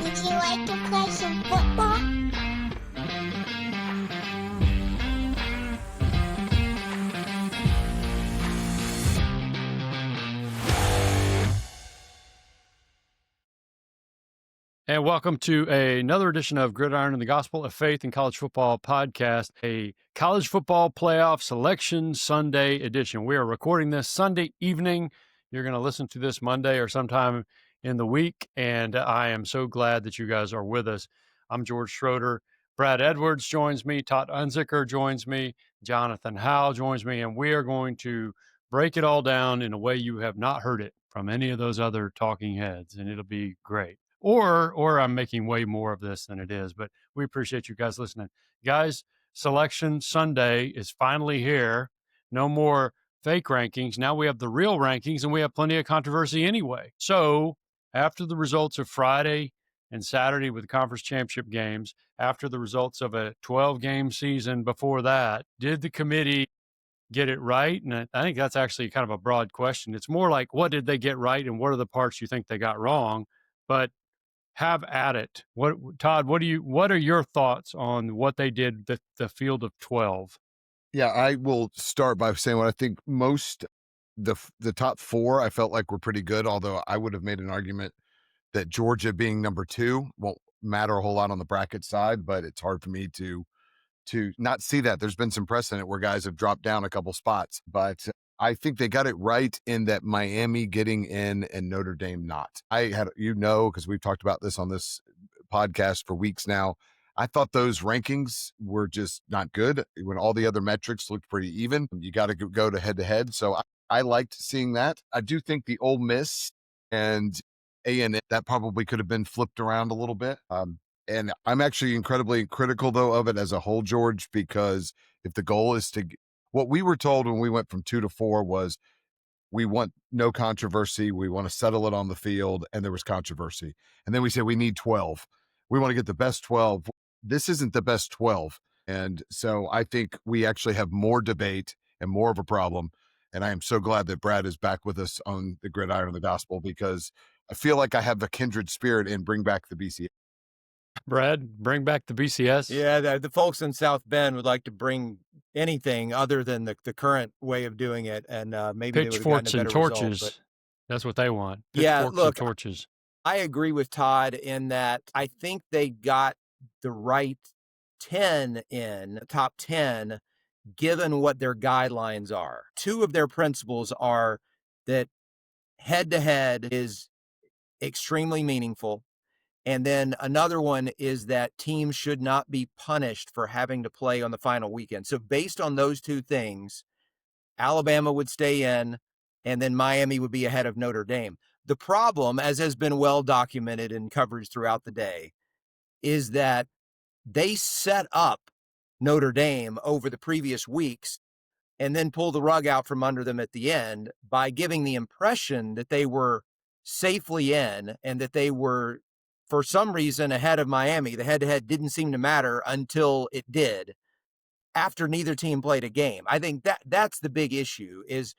Would you like to play some football? And welcome to another edition of Gridiron and the Gospel of Faith in College Football podcast, a college football playoff selection Sunday edition. We are recording this Sunday evening. You're going to listen to this Monday or sometime in the week, and I am so glad that you guys are with us. I'm George Schroeder. Brad Edwards joins me. Todd Unzicker joins me. Jonathan Howell joins me, and we are going to break it all down in a way you have not heard it from any of those other talking heads, and it'll be great. Or I'm making way more of this than it is, but we appreciate you guys listening. Guys, Selection Sunday is finally here. No more fake rankings. Now we have the real rankings, and we have plenty of controversy anyway. So after the results of Friday and Saturday with the conference championship games, after the results of a 12-game season before that, did the committee get it right? And I think that's actually kind of a broad question. It's more like, what did they get right, and what are the parts you think they got wrong? But have at it. Todd, what are your thoughts on what they did, the field of 12? Yeah, I will start by saying what I think most the top four I felt like were pretty good, although I would have made an argument that Georgia being number 2 won't matter a whole lot on the bracket side, but it's hard for me to not see that. There's been some precedent where guys have dropped down a couple spots, but I think they got it right in that Miami getting in and Notre Dame not. I had, because we've talked about this on this podcast for weeks now, I thought those rankings were just not good when all the other metrics looked pretty even. You got to go to head. So I liked seeing that. I do think the Ole Miss and A&M, that probably could have been flipped around a little bit. And I'm actually incredibly critical, though, of it as a whole, George, because if the goal is to, what we were told when we went from 2 to 4 was we want no controversy. We want to settle it on the field. And there was controversy. And then we said we need 12. We want to get the best 12. This isn't the best 12. And so I think we actually have more debate and more of a problem. And I am so glad that Brad is back with us on the Gridiron of the Gospel, because I feel like I have a kindred spirit in bring back the BCS. Brad, bring back the BCS. Yeah, the folks in South Bend would like to bring anything other than the current way of doing it, and maybe pitchforks they would and have gotten a better torches. result, That's what they want. Yeah, Pitchforks look, and torches. I agree with Todd in that I think they got the right 10 in, top 10, given what their guidelines are. 2 of their principles are that head-to-head is extremely meaningful. And then another one is that teams should not be punished for having to play on the final weekend. So based on those 2 things, Alabama would stay in, and then Miami would be ahead of Notre Dame. The problem, as has been well documented in coverage throughout the day, is that they set up Notre Dame over the previous weeks and then pull the rug out from under them at the end by giving the impression that they were safely in and that they were, for some reason, ahead of Miami. The head-to-head didn't seem to matter until it did, after neither team played a game. I think that's the big issue is,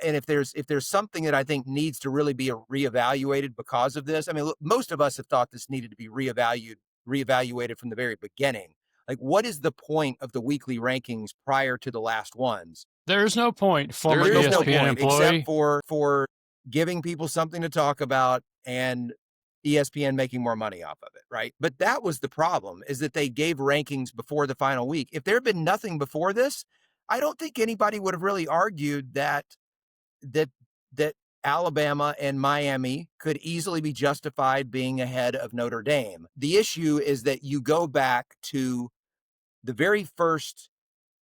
and if there's something that I think needs to really be reevaluated because of this, I mean, look, most of us have thought this needed to be reevaluated from the very beginning. Like, what is the point of the weekly rankings prior to the last ones? There's no point, former There is no ESPN point, employee. except for giving people something to talk about and ESPN making more money off of it, right? But that was the problem, is that they gave rankings before the final week. If there had been nothing before this, I don't think anybody would have really argued that Alabama and Miami could easily be justified being ahead of Notre Dame. The issue is that you go back to the very first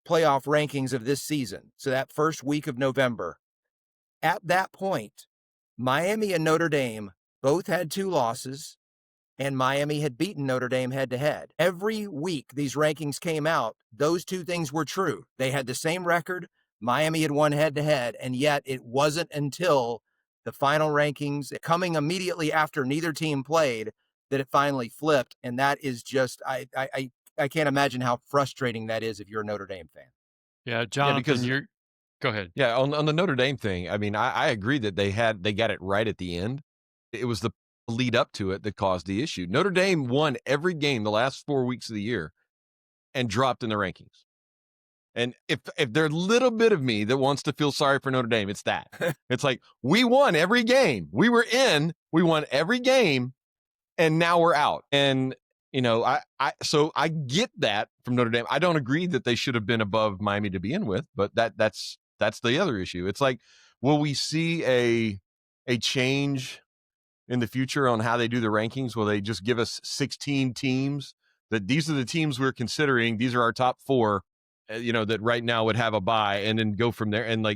playoff rankings of this season, so that first week of November. At that point, Miami and Notre Dame both had 2 losses, and Miami had beaten Notre Dame head-to-head. Every week these rankings came out, those 2 things were true. They had the same record. Miami had won head-to-head, and yet it wasn't until the final rankings, coming immediately after neither team played, that it finally flipped. And that is just, I can't imagine how frustrating that is if you're a Notre Dame fan. Yeah, Jonathan, Yeah, go ahead. Yeah, on the Notre Dame thing, I mean, I agree that they got it right at the end. It was the lead up to it that caused the issue. Notre Dame won every game the last 4 weeks of the year and dropped in the rankings. And if there's a little bit of me that wants to feel sorry for Notre Dame, it's that. It's like, we won every game. We won every game, and now we're out. And, so I get that from Notre Dame. I don't agree that they should have been above Miami to begin with, but that's the other issue. It's like, will we see a change in the future on how they do the rankings? Will they just give us 16 teams that these are the teams we're considering, these are our top 4, that right now would have a bye, and then go from there? And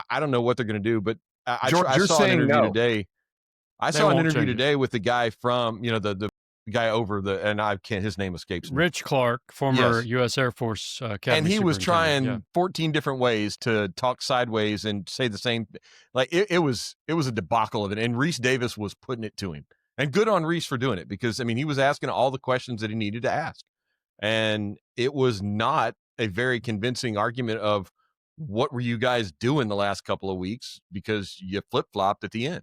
I don't know what they're going to do, but I saw an interview today. I saw an interview today with the guy from, the guy over and his name escapes me. Rich Clark, former U.S. Air Force Academy. And he was trying 14 different ways to talk sideways and say the same. It was a debacle of it. And Reese Davis was putting it to him. And good on Reese for doing it, because, he was asking all the questions that he needed to ask. And it was not a very convincing argument of what were you guys doing the last couple of weeks, because you flip-flopped at the end.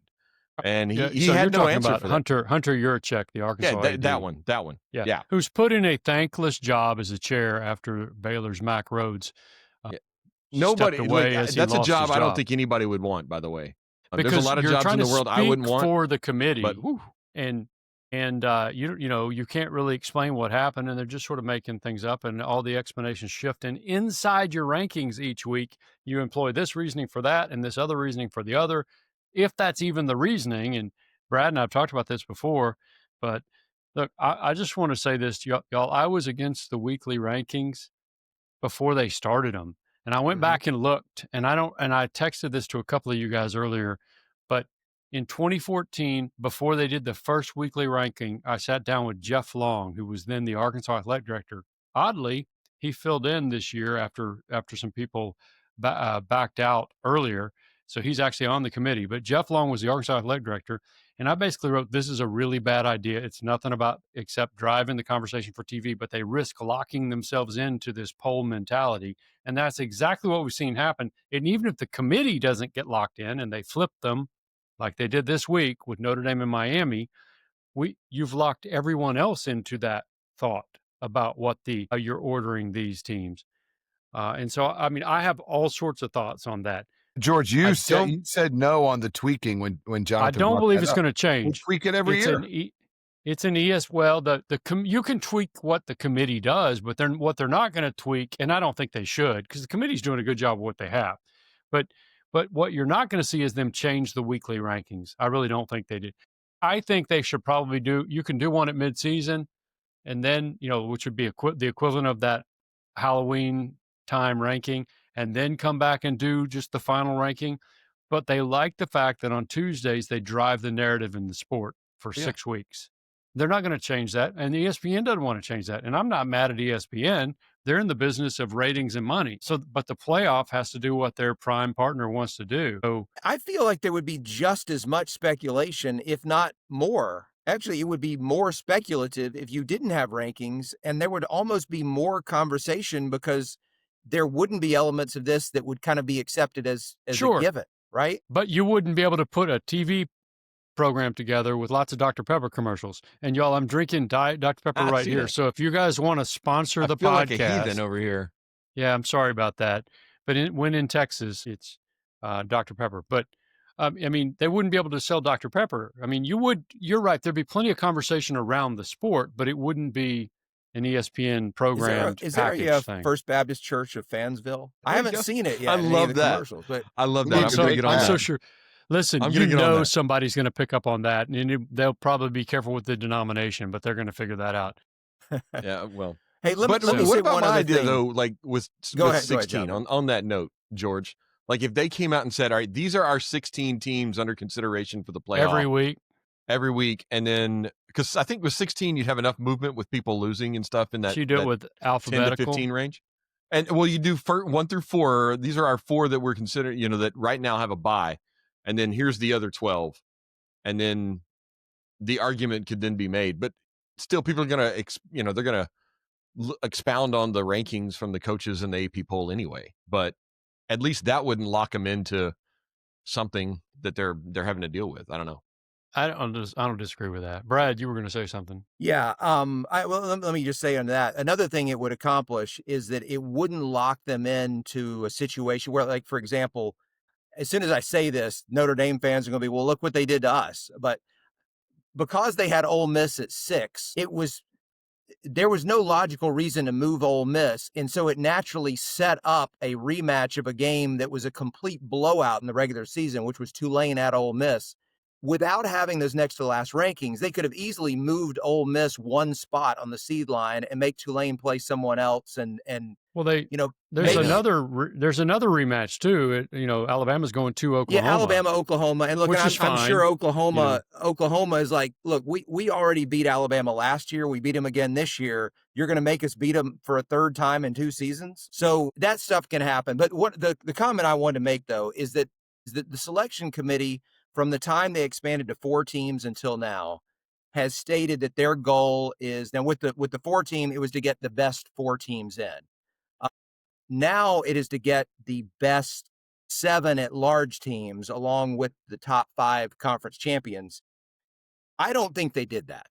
And he had no answer for Hunter Yurchek, the Arkansas AD. that one. Yeah. Who's put in a thankless job as a chair after Baylor's Mac Rhodes. Nobody, that's a job I don't think anybody would want, by the way. There's a lot of jobs in the world I wouldn't want. For the committee, but, and you can't really explain what happened, and they're just sort of making things up, and all the explanations shift. And inside your rankings each week, you employ this reasoning for that and this other reasoning for the other, if that's even the reasoning. And Brad and I have talked about this before, but look, I just want to say this to y'all. I was against the weekly rankings before they started them. And I went back and looked, and I texted this to a couple of you guys earlier, but in 2014, before they did the first weekly ranking, I sat down with Jeff Long, who was then the Arkansas athletic director. Oddly, he filled in this year after some people backed out earlier. So he's actually on the committee. But Jeff Long was the Arkansas athletic director. And I basically wrote, this is a really bad idea. It's nothing about except driving the conversation for TV, but they risk locking themselves into this poll mentality. And that's exactly what we've seen happen. And even if the committee doesn't get locked in and they flip them, like they did this week with Notre Dame and Miami, you've locked everyone else into that thought about what how you're ordering these teams. And so, I have all sorts of thoughts on that. George, you said no on the tweaking when Jonathan. I don't believe it's going to change. We tweak it every year. It's an you can tweak what the committee does, but what they're not going to tweak, and I don't think they should, because the committee's doing a good job of what they have. But what you're not going to see is them change the weekly rankings. I really don't think they did. I think they should probably you can do one at midseason, and then, which would be the equivalent of that Halloween time ranking, and then come back and do just the final ranking. But they like the fact that on Tuesdays, they drive the narrative in the sport for 6 weeks. They're not going to change that. And ESPN doesn't want to change that. And I'm not mad at ESPN. They're in the business of ratings and money. But the playoff has to do what their prime partner wants to do. So I feel like there would be just as much speculation, if not more. Actually, it would be more speculative if you didn't have rankings, and there would almost be more conversation, because there wouldn't be elements of this that would kind of be accepted as a given, right? But you wouldn't be able to put a TV program together with lots of Dr. Pepper commercials. And y'all, I'm drinking Diet Dr. Pepper right here. So if you guys want to sponsor the podcast, like a heathen over here. Yeah, I'm sorry about that. But when in Texas, it's Dr. Pepper. But they wouldn't be able to sell Dr. Pepper. You're right. There'd be plenty of conversation around the sport, but it wouldn't be an ESPN program. Is there a First Baptist Church of Fansville? I haven't seen it yet. I love that. But I love that. I'm going to get on that. I'm so sure. Listen, somebody's going to pick up on that, and they'll probably be careful with the denomination, but they're going to figure that out. Yeah, well. Hey, let me what say about one my other idea, thing. though, with 16, on that note, George, if they came out and said, all right, these are our 16 teams under consideration for the playoff. Every week, and then, because I think with 16, you'd have enough movement with people losing and stuff in that, you do it with alphabetical 10 to 15 range. And, you do 1 through 4. These are our 4 that we're considering, that right now have a bye. And then here's the other 12. And then the argument could then be made. But still, people are going to, they're going to expound on the rankings from the coaches in the AP poll anyway. But at least that wouldn't lock them into something that they're having to deal with. I don't know. I don't disagree with that. Brad, you were going to say something. Yeah. Let me just say on that. Another thing it would accomplish is that it wouldn't lock them into a situation where, like, for example, as soon as I say this, Notre Dame fans are going to be, well, look what they did to us. But because they had Ole Miss at 6, there was no logical reason to move Ole Miss. And so it naturally set up a rematch of a game that was a complete blowout in the regular season, which was Tulane at Ole Miss. Without having those next to last rankings, they could have easily moved Ole Miss one spot on the seed line and make Tulane play someone else. Well, there's maybe another rematch too. Alabama's going to Oklahoma. Yeah, Alabama, Oklahoma, and look, I'm sure Oklahoma is like, look, we already beat Alabama last year. We beat them again this year. You're going to make us beat them for a third time in 2 seasons. So that stuff can happen. But what the comment I wanted to make though is that the selection committee, from the time they expanded to 4 teams until now, has stated that their goal is, now with the 4 team, it was to get the best 4 teams in. Now it is to get the best 7 at-large teams along with the top 5 conference champions. I don't think they did that,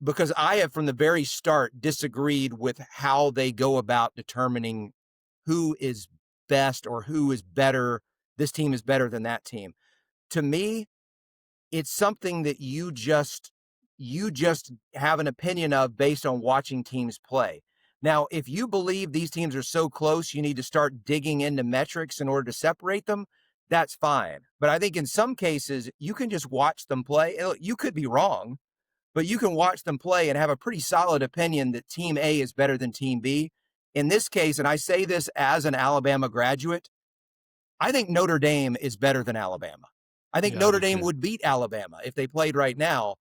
because I have from the very start disagreed with how they go about determining who is best or who is better. This team is better than that team. To me, it's something that you just have an opinion of based on watching teams play. Now, if you believe these teams are so close, you need to start digging into metrics in order to separate them, that's fine. But I think in some cases, you can just watch them play. You could be wrong, but you can watch them play and have a pretty solid opinion that Team A is better than Team B. In this case, and I say this as an Alabama graduate, I think Notre Dame is better than Alabama. I think Notre Dame would beat Alabama if they played right now.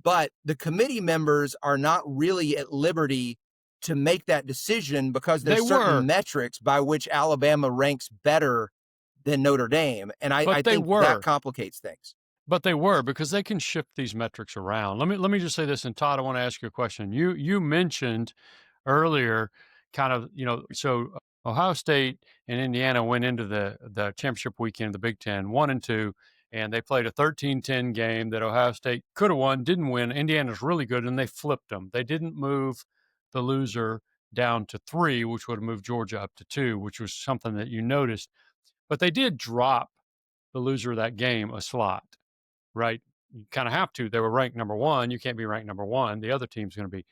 But the committee members are not really at liberty to make that decision, because there's certain metrics by which Alabama ranks better than Notre Dame. And I think that complicates things. But they were, because they can shift these metrics around. Let me just say this, and Todd, I want to ask you a question. You mentioned earlier kind of, so Ohio State and Indiana went into the championship weekend, the Big Ten, 1-2, and they played a 13-10 game that Ohio State could have won, didn't win. Indiana's really good, and they flipped them. They didn't move the loser down to 3, which would have moved Georgia up to 2, which was something that you noticed. But they did drop the loser of that game a slot, right? You kind of have to. They were ranked number 1. You can't be ranked number 1. The other team's going to be.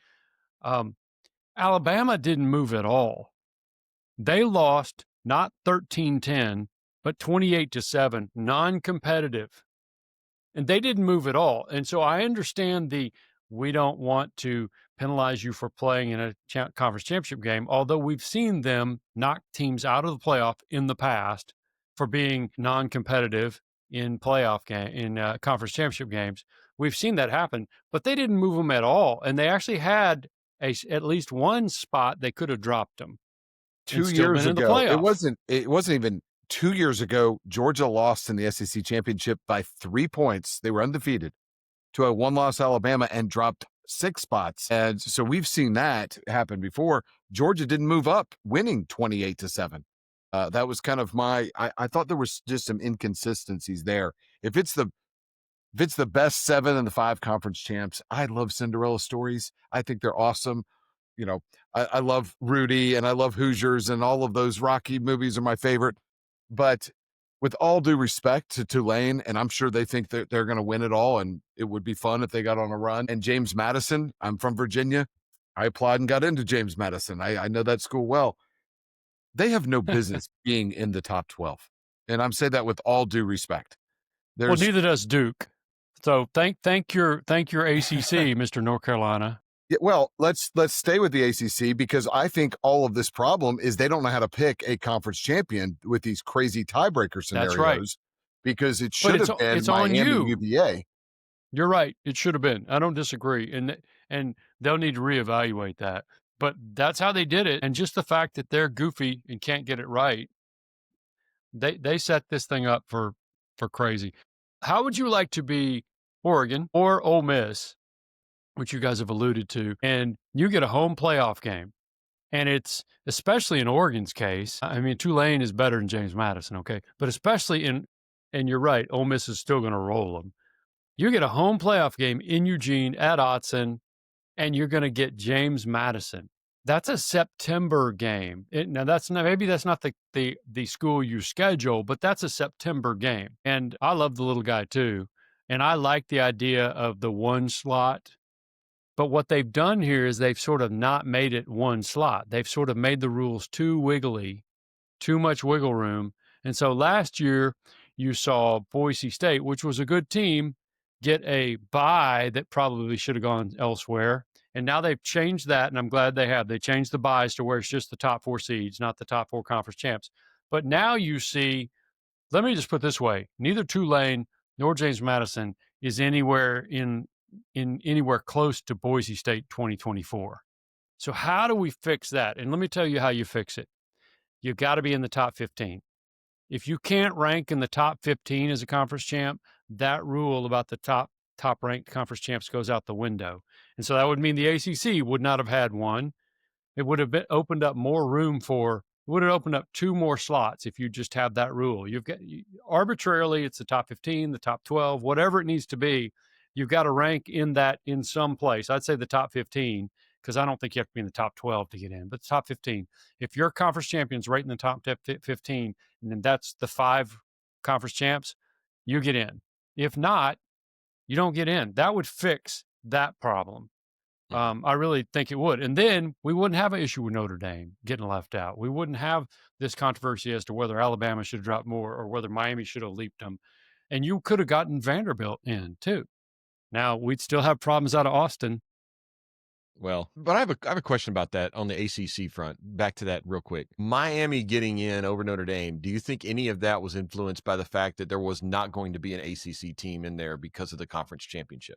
Alabama didn't move at all. They lost not 13-10, but 28-7, non-competitive. And they didn't move at all. And so I understand we don't want to penalize you for playing in a conference championship game, although we've seen them knock teams out of the playoff in the past for being non-competitive in conference championship games. We've seen that happen, but they didn't move them at all. And they actually had at least one spot they could have dropped them. 2 years ago, it wasn't even 2 years ago, Georgia lost in the SEC championship by 3 points. They were undefeated to a 1-loss Alabama and dropped 6 spots. And so we've seen that happen before. Georgia didn't move up, winning 28-7. That was kind of I thought there was just some inconsistencies there. If it's the best 7 and the 5 conference champs, I love Cinderella stories. I think they're awesome. I love Rudy and I love Hoosiers, and all of those Rocky movies are my favorite. But with all due respect to Tulane, and I'm sure they think that they're going to win it all, and it would be fun if they got on a run. And James Madison, I'm from Virginia. I applied and got into James Madison. I know that school well. They have no business being in the top 12. And I'm saying that with all due respect. Well, neither does Duke. So thank your ACC, Mr. North Carolina. Yeah, well, let's stay with the ACC, because I think all of this problem is they don't know how to pick a conference champion with these crazy tiebreaker scenarios. That's right. Because it should have been Miami UVA. You're right. It should have been. I don't disagree. And they'll need to reevaluate that. But that's how they did it. And just the fact that they're goofy and can't get it right, they set this thing up for crazy. How would you like to be Oregon or Ole Miss, which you guys have alluded to, and you get a home playoff game? And it's, especially in Oregon's case, I mean, Tulane is better than James Madison, okay? But especially and you're right, Ole Miss is still going to roll them. You get a home playoff game in Eugene at Autzen, and you're going to get James Madison. That's a September game. Now maybe that's not the school you schedule, but that's a September game. And I love the little guy too. And I like the idea of the one slot. But what they've done here is they've sort of not made it one slot. They've sort of made the rules too wiggly, too much wiggle room. And so last year you saw Boise State, which was a good team, get a bye that probably should have gone elsewhere. And now they've changed that, and I'm glad they have. They changed the buys to where it's just the top 4 seeds, not the top 4 conference champs. But now you see, let me just put it this way, neither Tulane nor James Madison is anywhere in anywhere close to Boise State 2024. So how do we fix that? And let me tell you how you fix it. You've got to be in the top 15. If you can't rank in the top 15 as a conference champ, that rule about the top ranked conference champs goes out the window. And so that would mean the ACC would not have had one. It would have opened up more room would have opened up 2 more slots if you just have that rule. You've got arbitrarily, it's the top 15, the top 12, whatever it needs to be. You've got to rank in some place. I'd say the top 15, because I don't think you have to be in the top 12 to get in, but the top 15. If your conference champion's right in the top 15, and then that's the 5 conference champs, you get in. If not, you don't get in. That would fix that problem. I really think it would. And then we wouldn't have an issue with Notre Dame getting left out. We wouldn't have this controversy as to whether Alabama should have dropped more or whether Miami should have leaped them. And you could have gotten Vanderbilt in too. Now, we'd still have problems out of Austin. Well, but I have a question about that on the ACC front. Back to that real quick. Miami getting in over Notre Dame, do you think any of that was influenced by the fact that there was not going to be an ACC team in there because of the conference championship?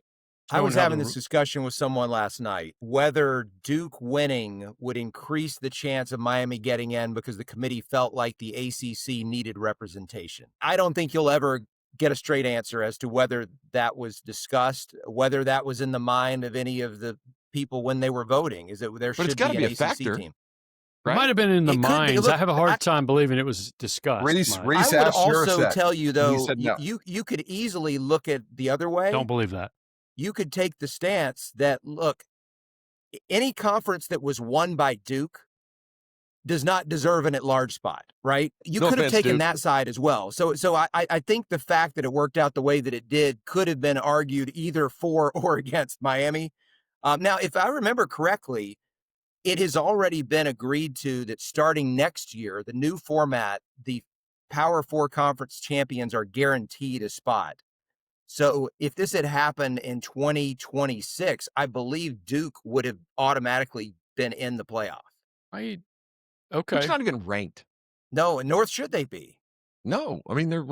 I was having this discussion with someone last night, whether Duke winning would increase the chance of Miami getting in because the committee felt like the ACC needed representation. I don't think you'll ever get a straight answer as to whether that was discussed, whether that was in the mind of any of the people when they were voting. Is that there should be an ACC team? Right? It might have been in the minds. I have a hard time believing it was discussed. Reese I would also tell you, though, you could easily look at the other way. Don't believe that. You could take the stance that, look, any conference that was won by Duke does not deserve an at-large spot, right? You could have taken that side as well. So I think the fact that it worked out the way that it did could have been argued either for or against Miami. Now, if I remember correctly, it has already been agreed to that starting next year, the new format, the Power 4 conference champions are guaranteed a spot. So if this had happened in 2026, I believe Duke would have automatically been in the playoff. Okay. It's not even ranked. No, and North should they be? No. I mean, they're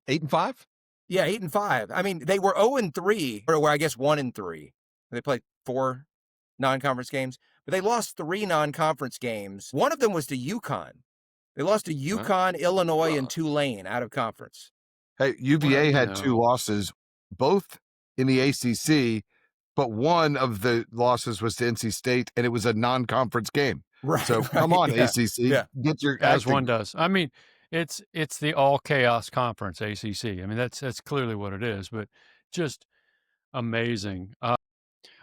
8-5? Yeah, 8-5. I mean, they were 0-3, or I guess 1-3. They played 4 non-conference games, but they lost 3 non-conference games. One of them was to UConn. They lost to UConn, Illinois, and Tulane out of conference. Hey, UVA had 2 losses, both in the ACC, but one of the losses was to NC State, and it was a non-conference game. Right. So come on, ACC, get your as one does. I mean, it's the all chaos conference ACC. I mean, that's clearly what it is, but just amazing. All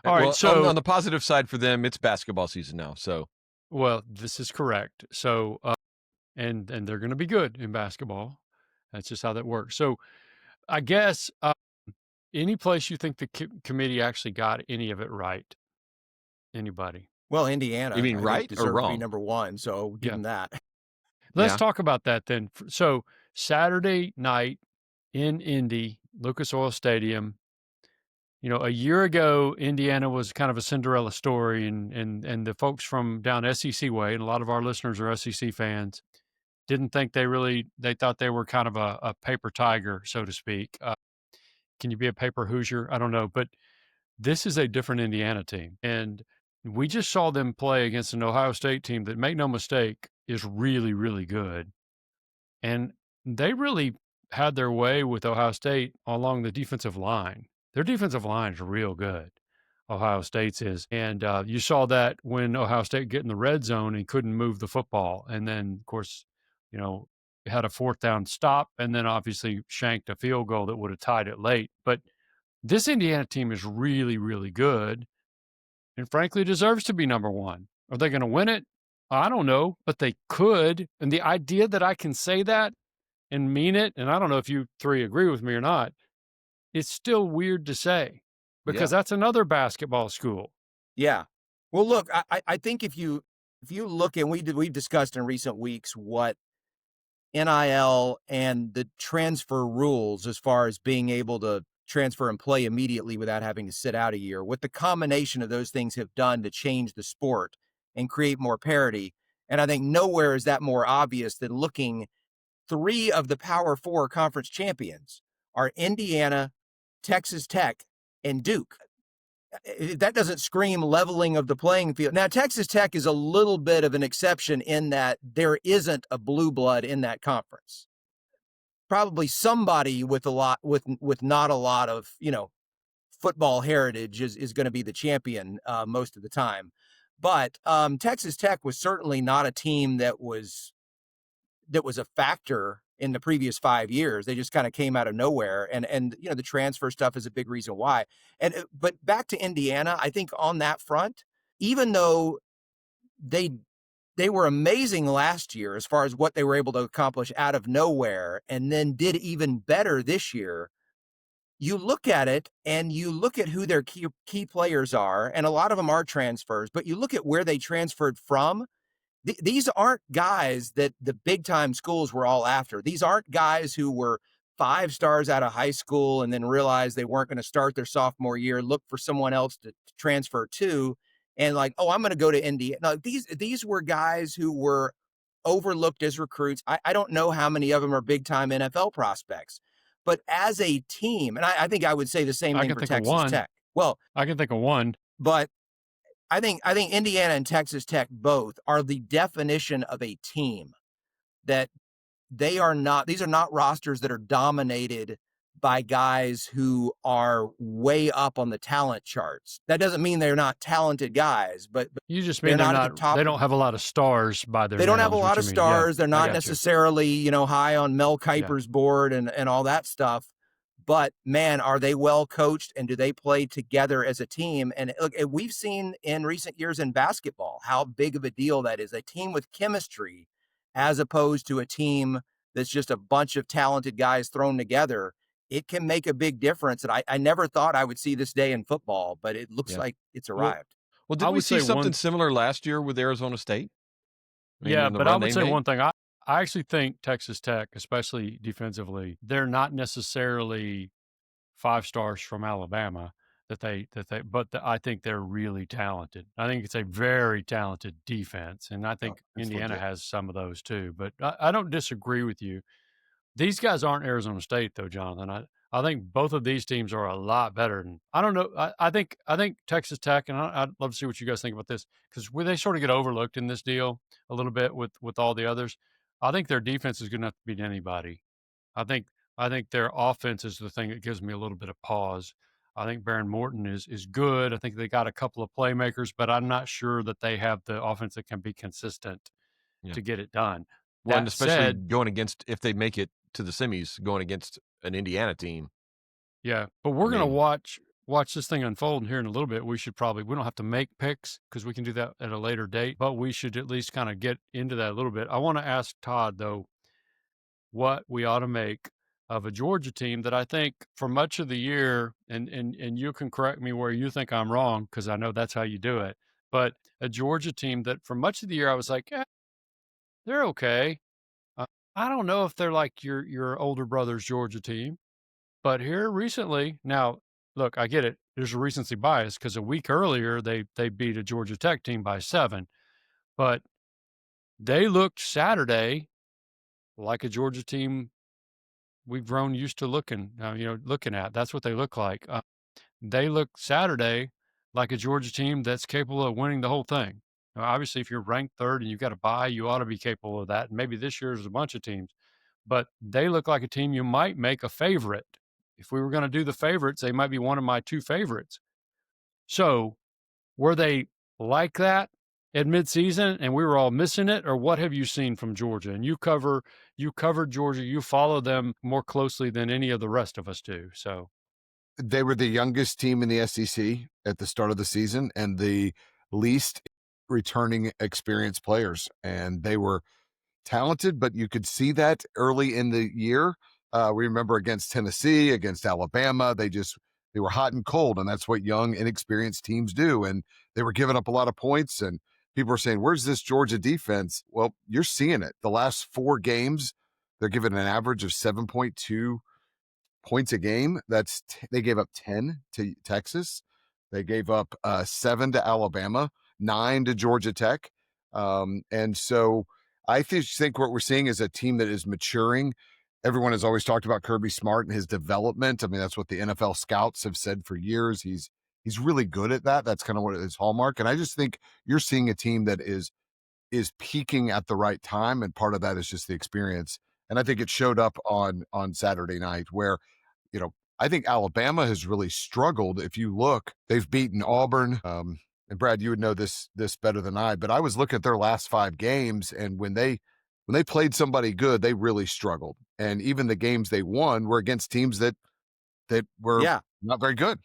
right. So on the positive side for them, it's basketball season now. So, well, this is correct. So, and they're going to be good in basketball. That's just how that works. So I guess any place you think the committee actually got any of it right? Anybody? Well, Indiana. You mean right or wrong? To be number 1, so give them that. Let's talk about that then. So Saturday night in Indy, Lucas Oil Stadium, a year ago, Indiana was kind of a Cinderella story, and the folks from down SEC way, and a lot of our listeners are SEC fans, didn't think they thought they were kind of a paper tiger, so to speak. Can you be a paper Hoosier? I don't know. But this is a different Indiana team. And we just saw them play against an Ohio State team that, make no mistake, is really, really good. And they really had their way with Ohio State along the defensive line. Their defensive line is real good. Ohio State's is. And you saw that when Ohio State get in the red zone and couldn't move the football. And then, of course, had a 4th down stop and then obviously shanked a field goal that would have tied it late. But this Indiana team is really, really good and frankly deserves to be number one. Are they going to win it? I don't know, but they could. And the idea that I can say that and mean it, and I don't know if you three agree with me or not, it's still weird to say because that's another basketball school. Yeah. Well, look, I think if you look, and we've discussed in recent weeks what NIL and the transfer rules as far as being able to transfer and play immediately without having to sit out a year, what the combination of those things have done to change the sport and create more parity. And I think nowhere is that more obvious than looking. 3 of the Power 4 conference champions are Indiana, Texas Tech, and Duke. That doesn't scream leveling of the playing field. Now, Texas Tech is a little bit of an exception in that there isn't a blue blood in that conference. Probably somebody with not a lot of, football heritage is going to be the champion most of the time. But Texas Tech was certainly not a team that was a factor in the previous 5 years. They just kind of came out of nowhere. And the transfer stuff is a big reason why. But back to Indiana, I think on that front, even though they were amazing last year as far as what they were able to accomplish out of nowhere, and then did even better this year, you look at it and you look at who their key players are, and a lot of them are transfers, but you look at where they transferred from. These aren't guys that the big time schools were all after. These aren't guys who were 5 stars out of high school and then realized they weren't going to start their sophomore year, look for someone else to transfer to, and like, oh, I'm going to go to India. No, these were guys who were overlooked as recruits. I don't know how many of them are big time NFL prospects, but as a team, and I think I would say the same thing for Texas Tech. Well, I can think of one, but I think Indiana and Texas Tech both are the definition of a team that these are not rosters that are dominated by guys who are way up on the talent charts. That doesn't mean they're not talented guys, but you just mean they're not at the top. They don't have a lot of stars by their. They don't have a lot of stars. Yeah, they're not necessarily, high on Mel Kiper's board and all that stuff. But man, are they well coached, and do they play together as a team? And look, we've seen in recent years in basketball how big of a deal that is. A team with chemistry as opposed to a team that's just a bunch of talented guys thrown together. It can make a big difference. And I never thought I would see this day in football, but it looks like it's arrived. Well, did we see something similar last year with Arizona State? Yeah, but I would say one thing. I actually think Texas Tech, especially defensively, they're not necessarily 5 stars from Alabama but I think they're really talented. I think it's a very talented defense, and I think Indiana has some of those too. But I don't disagree with you. These guys aren't Arizona State though, Jonathan. I think both of these teams are a lot better. And I don't know. I think Texas Tech, and I'd love to see what you guys think about this, because they sort of get overlooked in this deal a little bit with all the others. I think their defense is good enough to beat anybody. I think their offense is the thing that gives me a little bit of pause. I think Baron Morton is good. I think they got a couple of playmakers, but I'm not sure that they have the offense that can be consistent to get it done. Well, and especially going against, if they make it to the semis, going against an Indiana team. Yeah, but we're going to watch this thing unfold here in a little bit. We don't have to make picks because we can do that at a later date, but we should at least kind of get into that a little bit. I want to ask Todd, though, what we ought to make of a Georgia team that I think for much of the year, and you can correct me where you think I'm wrong, because I know that's how you do it, but a Georgia team that for much of the year I was like, they're okay. I don't know if they're like your older brother's Georgia team, but here recently, now, look, I get it. There's a recency bias because a week earlier they beat a Georgia Tech team by 7, but they looked Saturday like a Georgia team we've grown used to looking at. That's what they look like. They look Saturday like a Georgia team that's capable of winning the whole thing. Now, obviously, if you're ranked 3rd and you've got a bye, you ought to be capable of that. And maybe this year there's a bunch of teams, but they look like a team you might make a favorite. If we were going to do the favorites, they might be one of my 2 favorites. So were they like that at midseason and we were all missing it, or what have you seen from Georgia? And you covered Georgia. You follow them more closely than any of the rest of us do. So They were the youngest team in the SEC at the start of the season and the least returning experienced players. And they were talented, but you could see that early in the year. We remember against Tennessee, against Alabama, they were hot and cold, and that's what young, inexperienced teams do. And they were giving up a lot of points, and people were saying, where's this Georgia defense? Well, you're seeing it. The last 4 games, they're giving an average of 7.2 points a game. They gave up 10 to Texas. They gave up 7 to Alabama, 9 to Georgia Tech. And so I think what we're seeing is a team that is maturing. Everyone has always talked about Kirby Smart and his development. I mean, that's what the NFL scouts have said for years. He's really good at that. That's kind of what his hallmark. And I just think you're seeing a team that is peaking at the right time, and part of that is just the experience. And I think it showed up on Saturday night where, I think Alabama has really struggled. If you look, they've beaten Auburn. And Brad, you would know this better than I, but I was looking at their last 5 games, and when they played somebody good, they really struggled. And even the games they won were against teams that were not very good.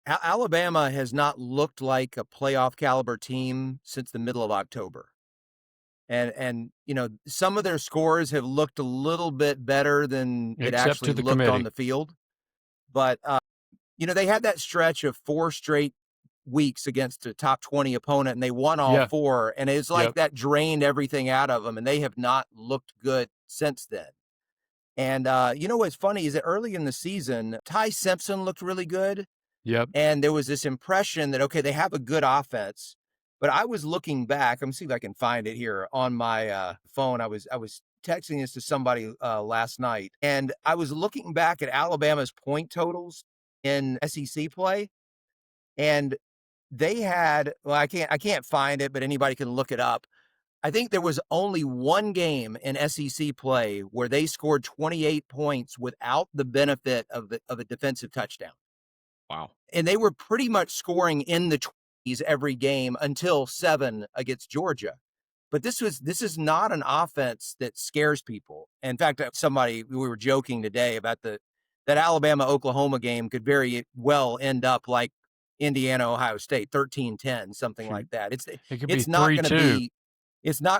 Alabama has not looked like a playoff caliber team since the middle of October. And some of their scores have looked a little bit better than it Except actually to the looked committee. on the field. But, they had that stretch of 4 straight weeks against a top 20 opponent, and they won all 4. And it's like that drained everything out of them, and they have not looked good since then. And, what's funny is that early in the season, Ty Simpson looked really good. Yep. And there was this impression that, okay, they have a good offense. But I was looking back. I'm see if I can find it here on my phone. I was texting this to somebody last night, and I was looking back at Alabama's point totals in SEC play, and they had, well, I can't find it, but anybody can look it up. I think there was only one game in SEC play where they scored 28 points without the benefit of a defensive touchdown. Wow. And they were pretty much scoring in the 20s every game until 7 against Georgia. But this is not an offense that scares people. In fact, we were joking today about that Alabama-Oklahoma game could very well end up like Indiana-Ohio State, 13-10, something like that. It's not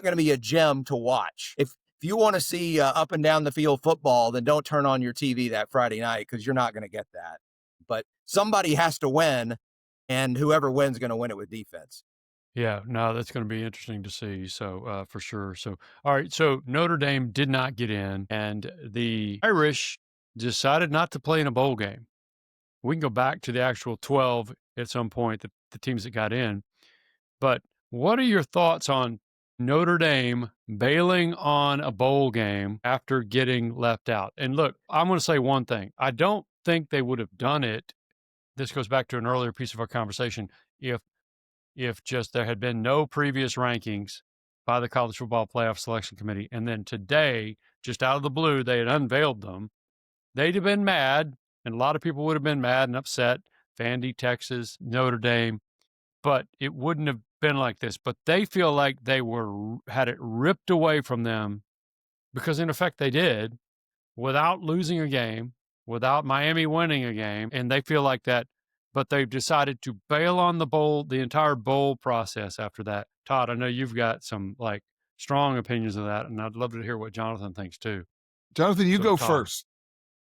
going to be a gem to watch. If you want to see up and down the field football, then don't turn on your TV that Friday night, because you're not going to get that. But somebody has to win, and whoever wins is going to win it with defense. Yeah, no, that's going to be interesting to see. So for sure. So, all right. So Notre Dame did not get in, and the Irish decided not to play in a bowl game. We can go back to the actual 12 at some point, the teams that got in. But what are your thoughts on Notre Dame bailing on a bowl game after getting left out? And look, I'm going to say one thing. I don't think they would have done it. This goes back to an earlier piece of our conversation. If just there had been no previous rankings by the College Football Playoff Selection Committee, and then today, just out of the blue, they had unveiled them, they'd have been mad, and a lot of people would have been mad and upset. Vandy, Texas, Notre Dame, but it wouldn't have been like this. But they feel like they had it ripped away from them, because in effect they did, without losing a game, without Miami winning a game, and they feel like that. But they've decided to bail on the entire bowl process after that. Todd, I know you've got some strong opinions of that, and I'd love to hear what Jonathan thinks too. Jonathan, you go first.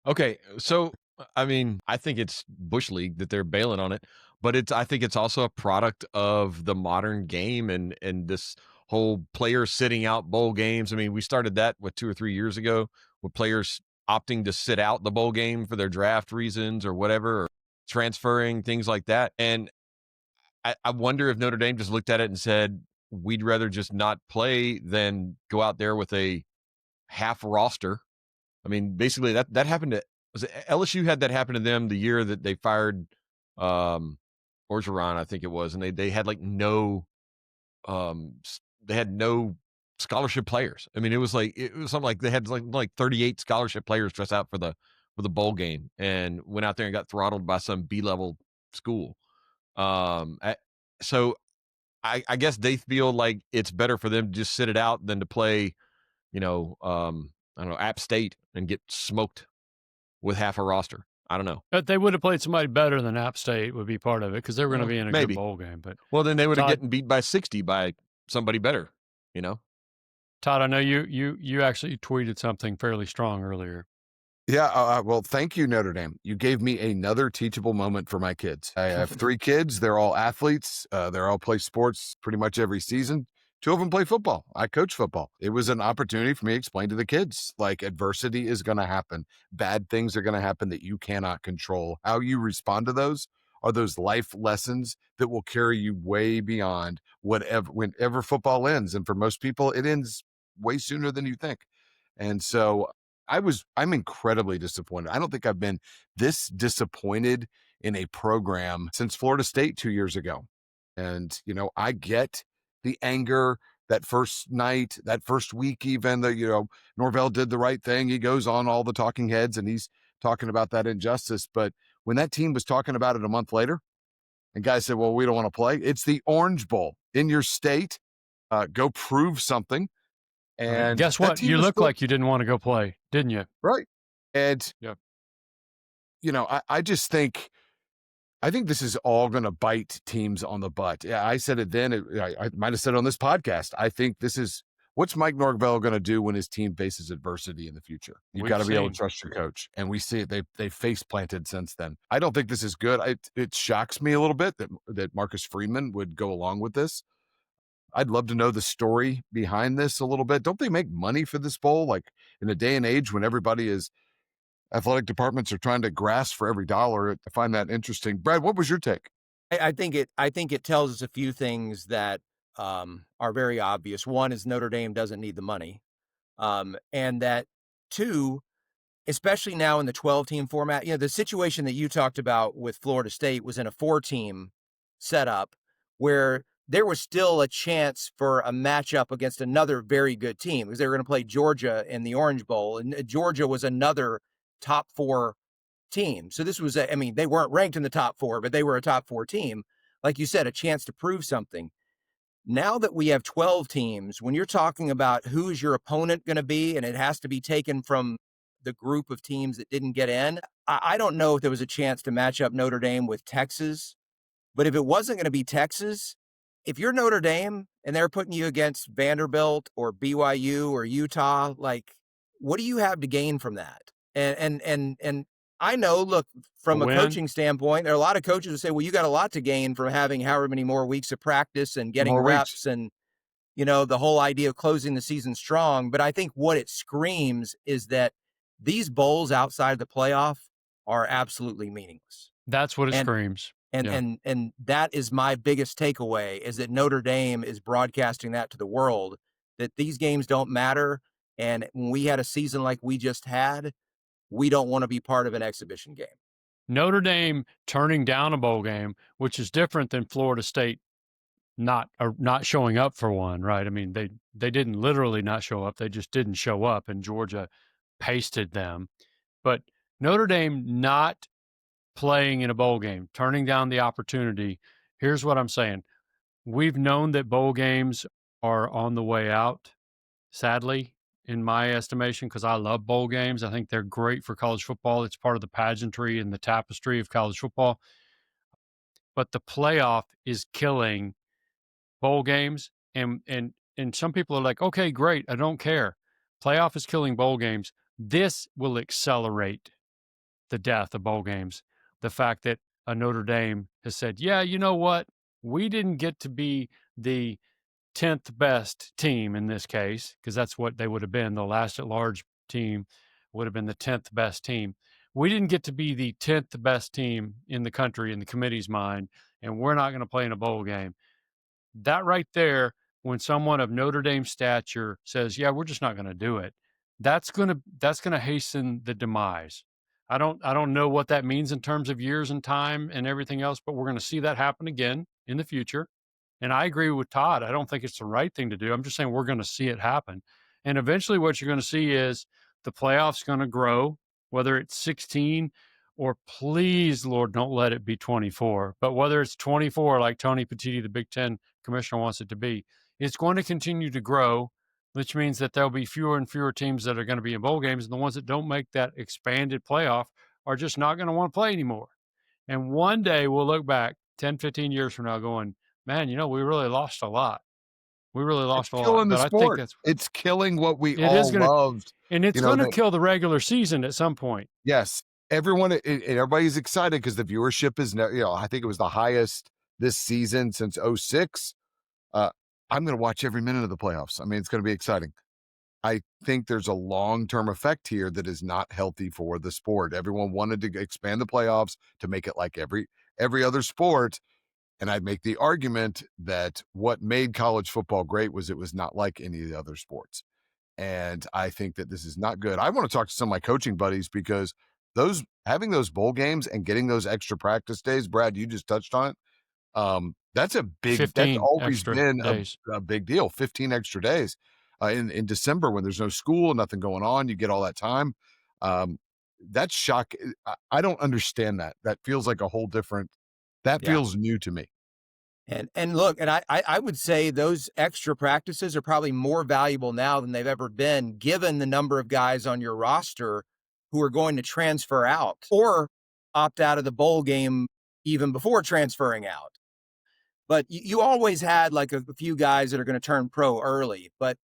Okay, so I mean, I think it's Bush League that they're bailing on it, but I think it's also a product of the modern game and this whole players sitting out bowl games. I mean, we started that 2 or 3 years ago with players opting to sit out the bowl game for their draft reasons or whatever, or transferring, things like that. And I wonder if Notre Dame just looked at it and said, we'd rather just not play than go out there with a half roster. I mean, basically that happened to LSU, had that happen to them the year that they fired Orgeron, I think it was, and they had no scholarship players. I mean, it was something like they had like 38 scholarship players dressed out for the bowl game, and went out there and got throttled by some B-level school. So I guess they feel like it's better for them to just sit it out than to play, I don't know, App State and get smoked with half a roster. I don't know. But they would have played somebody better than App State would be part of it because they were going to be in a Maybe. good bowl game. But Well, then they would have Todd- gotten beat by 60 by somebody better, you know? Todd, I know you actually tweeted something fairly strong earlier. Yeah, well, thank you, Notre Dame. You gave me another teachable moment for my kids. I have 3 kids. They're all athletes. They're all play sports pretty much every season. 2 of them play football. I coach football. It was an opportunity for me to explain to the kids, like, adversity is going to happen. Bad things are going to happen that you cannot control. How you respond to those are those life lessons that will carry you way beyond whenever football ends. And for most people, it ends way sooner than you think. And so I'm incredibly disappointed. I don't think I've been this disappointed in a program since Florida State 2 years ago. And, I get the anger that first night, that first week, even Norvell did the right thing. He goes on all the talking heads and he's talking about that injustice. But when that team was talking about it a month later and guys said, well, we don't want to play. It's the Orange Bowl in your state. Go prove something. And guess what? You look like you didn't want to go play, didn't you? Right. And, Yep. I just think this is all going to bite teams on the butt. Yeah, I said it then. I might have said it on this podcast. I think this is what's Mike Norvell going to do when his team faces adversity in the future. You've got to be able to trust your coach. And we see it. They face planted since then. I don't think this is good. It shocks me a little bit that Marcus Freeman would go along with this. I'd love to know the story behind this a little bit. Don't they make money for this bowl? Like in a day and age when athletic departments are trying to grasp for every dollar. I find that interesting. Brad, what was your take? I think it tells us a few things that are very obvious. One is Notre Dame doesn't need the money, and that 2, especially now in the 12-team format, the situation that you talked about with Florida State was in a 4-team setup where there was still a chance for a matchup against another very good team because they were going to play Georgia in the Orange Bowl, and Georgia was another top 4 team. So this was, they weren't ranked in the top 4, but they were a top 4 team. Like you said, a chance to prove something. Now that we have 12 teams, when you're talking about who's your opponent going to be, and it has to be taken from the group of teams that didn't get in, I don't know if there was a chance to match up Notre Dame with Texas. But if it wasn't going to be Texas, if you're Notre Dame and they're putting you against Vanderbilt or BYU or Utah, like, what do you have to gain from that? And I know, look, from a coaching standpoint, there are a lot of coaches who say, well, you got a lot to gain from having however many more weeks of practice and getting reps and, the whole idea of closing the season strong. But I think what it screams is that these bowls outside of the playoff are absolutely meaningless. That's what it screams. And that is my biggest takeaway, is that Notre Dame is broadcasting that to the world, that these games don't matter. And when we had a season like we just had, we don't want to be part of an exhibition game. Notre Dame turning down a bowl game, which is different than Florida State not showing up for one, right? I mean, they didn't literally not show up. They just didn't show up, and Georgia pasted them. But Notre Dame not playing in a bowl game, turning down the opportunity. Here's what I'm saying. We've known that bowl games are on the way out, sadly, in my estimation, because I love bowl games. I think they're great for college football. It's part of the pageantry and the tapestry of college football. But the playoff is killing bowl games. And some people are like, okay, great, I don't care. Playoff is killing bowl games. This will accelerate the death of bowl games. The fact that a Notre Dame has said, yeah, you know what? We didn't get to be the 10th best team in this case, because that's what they would have been. The last at-large team would have been the 10th best team. We didn't get to be the 10th best team in the country in the committee's mind, and we're not going to play in a bowl game. That right there, when someone of Notre Dame stature says, yeah, we're just not going to do it, that's going to hasten the demise. I don't know what that means in terms of years and time and everything else, but we're going to see that happen again in the future. And I agree with Todd. I don't think it's the right thing to do. I'm just saying we're going to see it happen. And eventually what you're going to see is the playoffs going to grow, whether it's 16 or, please, Lord, don't let it be 24. But whether it's 24, like Tony Petitti, the Big Ten commissioner, wants it to be, it's going to continue to grow, which means that there'll be fewer and fewer teams that are going to be in bowl games. And the ones that don't make that expanded playoff are just not going to want to play anymore. And one day we'll look back 10, 15 years from now going, man, we really lost a lot. We really lost a lot. Killing the But I think sport. It's killing what we it is all going to, loved. and it's going to kill the regular season at some point. Yes. Everyone and everybody's excited because the viewership is, I think it was the highest this season since 06. I'm going to watch every minute of the playoffs. I mean, it's going to be exciting. I think there's a long-term effect here that is not healthy for the sport. Everyone wanted to expand the playoffs to make it like every other sport. And I'd make the argument that what made college football great was it was not like any of the other sports. And I think that this is not good. I want to talk to some of my coaching buddies because having those bowl games and getting those extra practice days, Brad, you just touched on it. That's always been a big deal. 15 extra days in December when there's no school, nothing going on, you get all that time. That's shock. I don't understand that. That feels like a whole different. That feels new to me. And look, and I would say those extra practices are probably more valuable now than they've ever been, given the number of guys on your roster who are going to transfer out or opt out of the bowl game even before transferring out. But you always had like a few guys that are going to turn pro early, but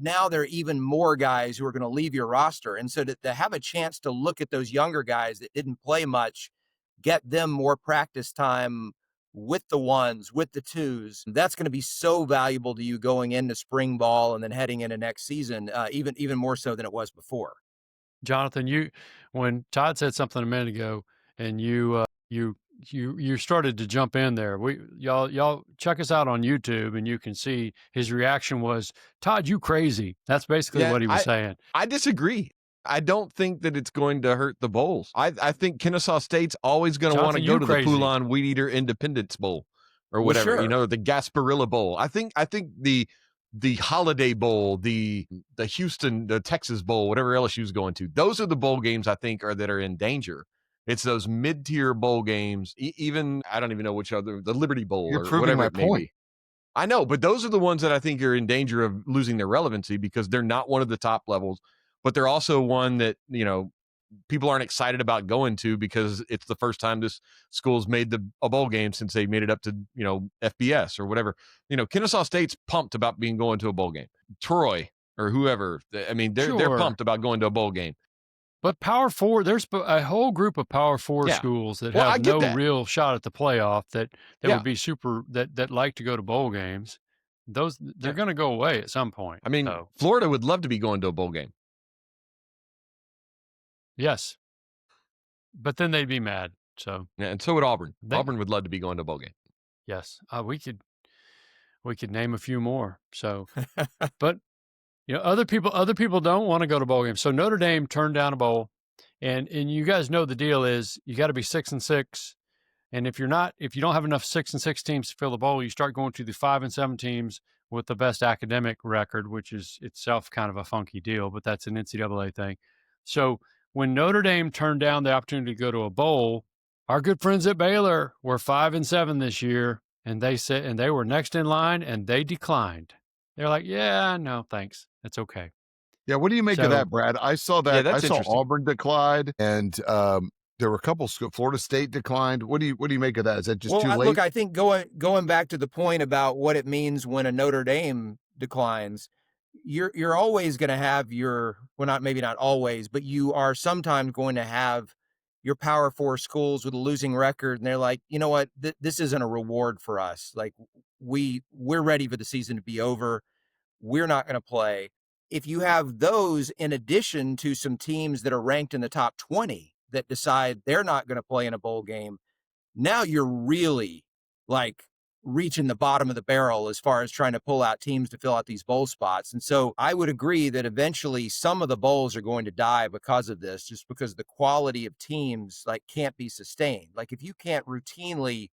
now there are even more guys who are going to leave your roster. And so to have a chance to look at those younger guys that didn't play much, get them more practice time with the ones, with the twos, that's going to be so valuable to you going into spring ball and then heading into next season, even more so than it was before. Jonathan, when Todd said something a minute ago, and you started to jump in there. Y'all check us out on YouTube, and you can see his reaction was, "Todd, you crazy." That's basically what he was saying. I disagree. I don't think that it's going to hurt the bowls. I think Kennesaw State's always going to want to go to the Foulon Weed Eater Independence Bowl or whatever, the Gasparilla Bowl. I think the Holiday Bowl, the Houston, the Texas Bowl, whatever LSU's going to, those are the bowl games I think that are in danger. It's those mid-tier bowl games. Even I don't even know which other, the Liberty Bowl or whatever it may be. I know, but those are the ones that I think are in danger of losing their relevancy because they're not one of the top levels. But they're also one that, people aren't excited about going to because it's the first time this school's made a bowl game since they made it up to, FBS or whatever. Kennesaw State's pumped about going to a bowl game. Troy or whoever, I mean, they're pumped about going to a bowl game. But Power Four, there's a whole group of Power Four schools that have no real shot at the playoff that would be super, that like to go to bowl games. They're going to go away at some point. I mean, Florida would love to be going to a bowl game. Yes. But then they'd be mad. So and so would Auburn. Auburn would love to be going to a bowl game. Yes. We could name a few more. So but other people don't want to go to bowl games. So Notre Dame turned down a bowl. And you guys know the deal is you got to be 6-6. And if you don't have enough 6-6 teams to fill the bowl, you start going to the 5-7 teams with the best academic record, which is itself kind of a funky deal, but that's an NCAA thing. So when Notre Dame turned down the opportunity to go to a bowl, our good friends at Baylor were 5-7 this year, and they were next in line, and they declined. They're like, "Yeah, no, thanks, it's okay." Yeah, what do you make of that, Brad? I saw that. Yeah, I saw Auburn declined, and there were a couple. Florida State declined. What do you make of that? Is that just too late? Look, I think going back to the point about what it means when a Notre Dame declines. You're always going to have maybe not always, but you are sometimes going to have your Power Four schools with a losing record. And they're like, you know what, this isn't a reward for us. Like we're ready for the season to be over. We're not going to play. If you have those in addition to some teams that are ranked in the top 20 that decide they're not going to play in a bowl game, now you're really like reaching the bottom of the barrel as far as trying to pull out teams to fill out these bowl spots. And so I would agree that eventually some of the bowls are going to die because of this, just because the quality of teams can't be sustained. Like if you can't routinely,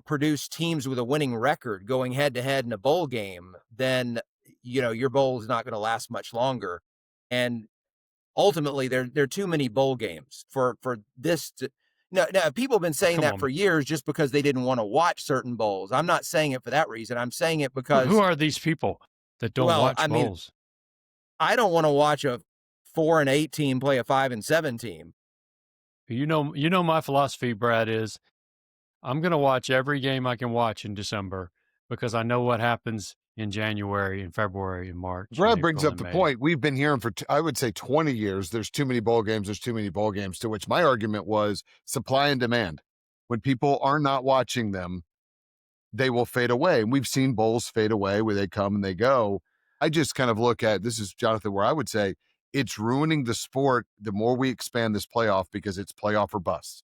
produce teams with a winning record going head to head in a bowl game, then, your bowl is not going to last much longer. And ultimately there are too many bowl games for this to, No, people have been saying that for years just because they didn't want to watch certain bowls. I'm not saying it for that reason. I'm saying it because... Who are these people that don't watch bowls? I don't want to watch a 4-8 team play a 5-7 team. You know my philosophy, Brad, is I'm going to watch every game I can watch in December because I know what happens in January and February and March and Brad brings April up and the May. point we've been hearing for, I would say 20 years. There's too many bowl games. There's too many bowl games, to which my argument was supply and demand. When people are not watching them, they will fade away. And we've seen bowls fade away where they come and they go. I just kind of look at, this is, Jonathan, where I would say it's ruining the sport the more we expand this playoff, because it's playoff or bust.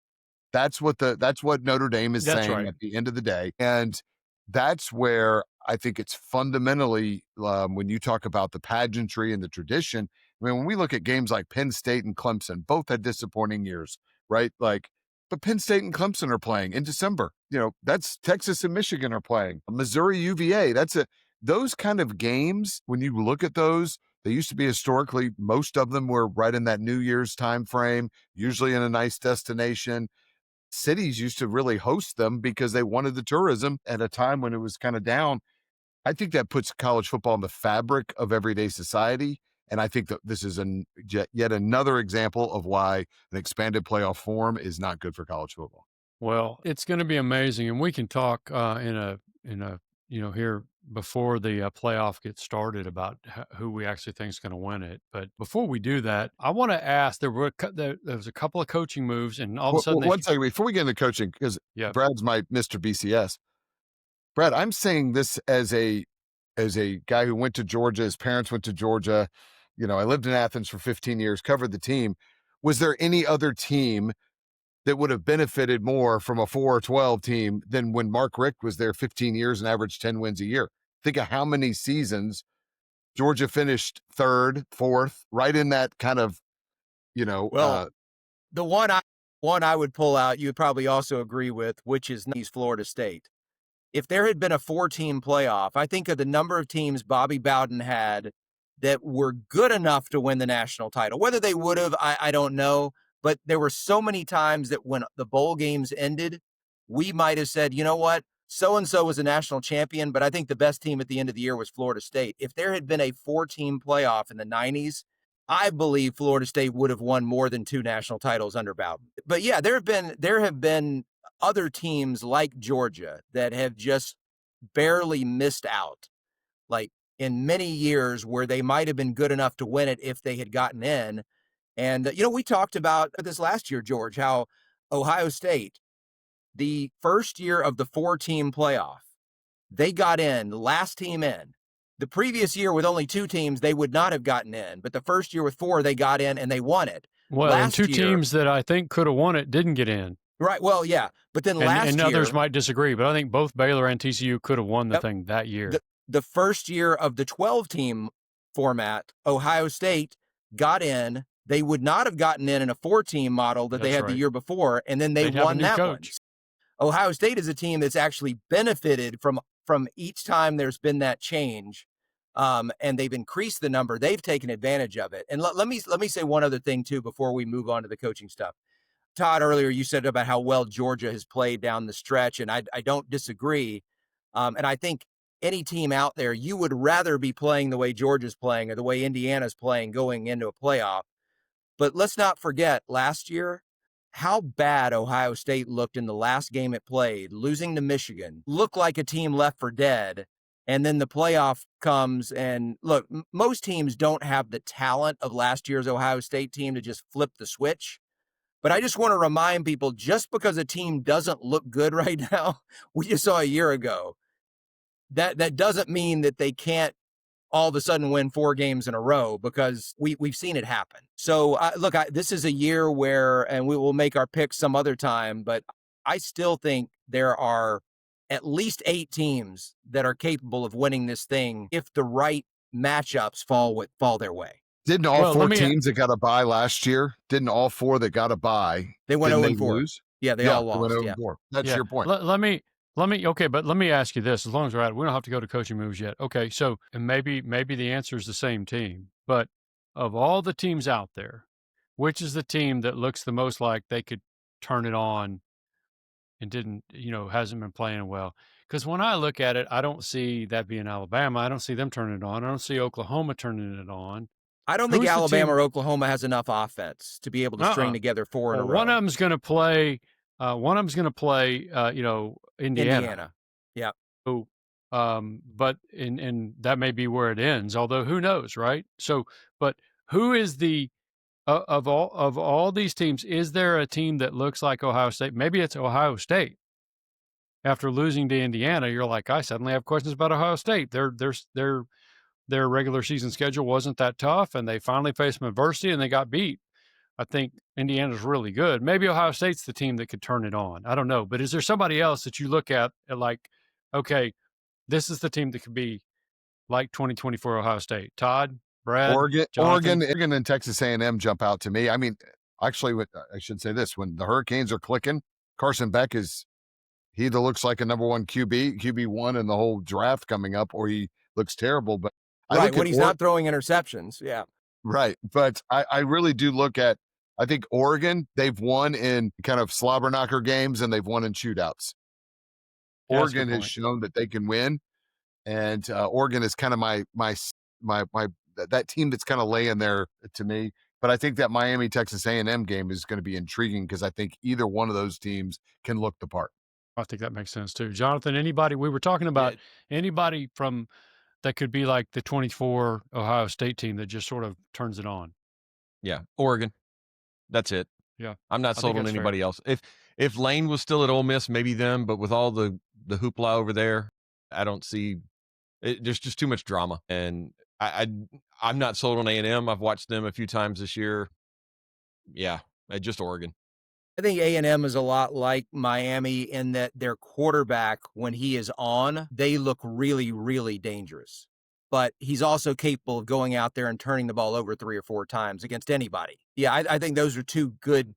That's what Notre Dame is That's saying right. at the end of the day. And that's where I think it's fundamentally, when you talk about the pageantry and the tradition, I mean, when we look at games like Penn State and Clemson, both had disappointing years, right? Like, but Penn State and Clemson are playing in December. You know, that's Texas and Michigan are playing. Missouri UVA, those kind of games, when you look at those, they used to be historically, most of them were right in that New Year's time frame, usually in a nice destination. Cities used to really host them because they wanted the tourism at a time when it was kind of down. I think that puts college football in the fabric of everyday society. And I think that this is yet another example of why an expanded playoff form is not good for college football. Well, it's going to be amazing, and we can talk in a here before the playoff gets started about who we actually think is going to win it. But before we do that, I want to ask: there was a couple of coaching moves, and all of a sudden, One second before we get into coaching, because Brad's my Mr. BCS. Brad, I'm saying this as a guy who went to Georgia. His parents went to Georgia. You know, I lived in Athens for 15 years, covered the team. Was there any other team that would have benefited more from a 4-12 team than when Mark Richt was there 15 years and averaged 10 wins a year? Think of how many seasons Georgia finished third, fourth, right in that kind of, the one I would pull out, you would probably also agree with, which is Florida State. If there had been a 4-team playoff, I think of the number of teams Bobby Bowden had that were good enough to win the national title. Whether they would have, I don't know. But there were so many times that when the bowl games ended, we might have said, you know what, so-and-so was a national champion, but I think the best team at the end of the year was Florida State. If there had been a 4-team playoff in the 90s, I believe Florida State would have won more than 2 national titles under Bowden. But yeah, there have been other teams like Georgia that have just barely missed out, like in many years where they might have been good enough to win it if they had gotten in. And, we talked about this last year, George, how Ohio State, the first year of the 4-team playoff, they got in, last team in. The previous year with only 2 teams, they would not have gotten in. But the first year with 4, they got in and they won it. Well, and 2 teams that I think could have won it didn't get in. Right. Well, yeah. But then last year. And others might disagree, but I think both Baylor and TCU could have won the thing that year. The first year of the 12-team format, Ohio State got in. They would not have gotten in a 4-team model that they had the year before, and then they won that one. Ohio State is a team that's actually benefited from each time there's been that change, and they've increased the number. They've taken advantage of it. And let me say one other thing, too, before we move on to the coaching stuff. Todd, earlier you said about how well Georgia has played down the stretch, and I don't disagree. And I think any team out there, you would rather be playing the way Georgia's playing or the way Indiana's playing going into a playoff. But let's not forget last year how bad Ohio State looked in the last game it played, losing to Michigan, looked like a team left for dead. And then the playoff comes and look, most teams don't have the talent of last year's Ohio State team to just flip the switch. But I just want to remind people, just because a team doesn't look good right now, we just saw a year ago, that doesn't mean that they can't all of a sudden win 4 games in a row, because we've seen it happen. So this is a year where, and we will make our picks some other time, but I still think there are at least 8 teams that are capable of winning this thing if the right matchups fall their way. Didn't all 4 teams that got a bye last year? Didn't all 4 that got a bye? They went 0-4. Lose? Yeah, they all lost. Went 0-4. That's your point. Okay, but let me ask you this. As long as we're at it, we don't have to go to coaching moves yet. Okay, so and maybe the answer is the same team. But of all the teams out there, which is the team that looks the most like they could turn it on and hasn't been playing well? Because when I look at it, I don't see that being Alabama. I don't see them turning it on. I don't see Oklahoma turning it on. I don't think Who's the Alabama team? or Oklahoma has enough offense to be able to string together four in a Well, row. one of them's going to play. One of them's going to play. Indiana. Yeah. So, but and that may be where it ends. Although who knows, right? So, but who is the of all these teams? Is there a team that looks like Ohio State? Maybe it's Ohio State. After losing to Indiana, you're like, I suddenly have questions about Ohio State. Their regular season schedule wasn't that tough, and they finally faced some adversity and they got beat. I think Indiana's really good. Maybe Ohio State's the team that could turn it on. I don't know. But is there somebody else that you look at like, okay, this is the team that could be like 2024 Ohio State? Todd, Brad, Jonathan? Oregon, and Texas A&M jump out to me. I mean, actually, I should say this: when the Hurricanes are clicking, Carson Beck he either looks like a number one QB1 in the whole draft coming up, or he looks terrible. But when he's not throwing interceptions, yeah. Right. But I really do look at, I think Oregon, they've won in kind of slobber knocker games and they've won in shootouts. Oregon has shown that they can win. And Oregon is kind of that team that's kind of laying there to me. But I think that Miami Texas A&M game is going to be intriguing because I think either one of those teams can look the part. I think that makes sense too. Jonathan, anybody, we were talking about anybody from that could be like the 24 Ohio State team that just sort of turns it on. Yeah, Oregon. That's it. Yeah. I'm not sold on anybody else. If Lane was still at Ole Miss, maybe them, but with all the hoopla over there, I don't see it. There's just too much drama. And I'm not sold on A&M. I've watched them a few times this year. Yeah, just Oregon. I think A&M is a lot like Miami in that their quarterback, when he is on, they look really, really dangerous. But he's also capable of going out there and turning the ball over 3 or 4 times against anybody. Yeah, I think those are two good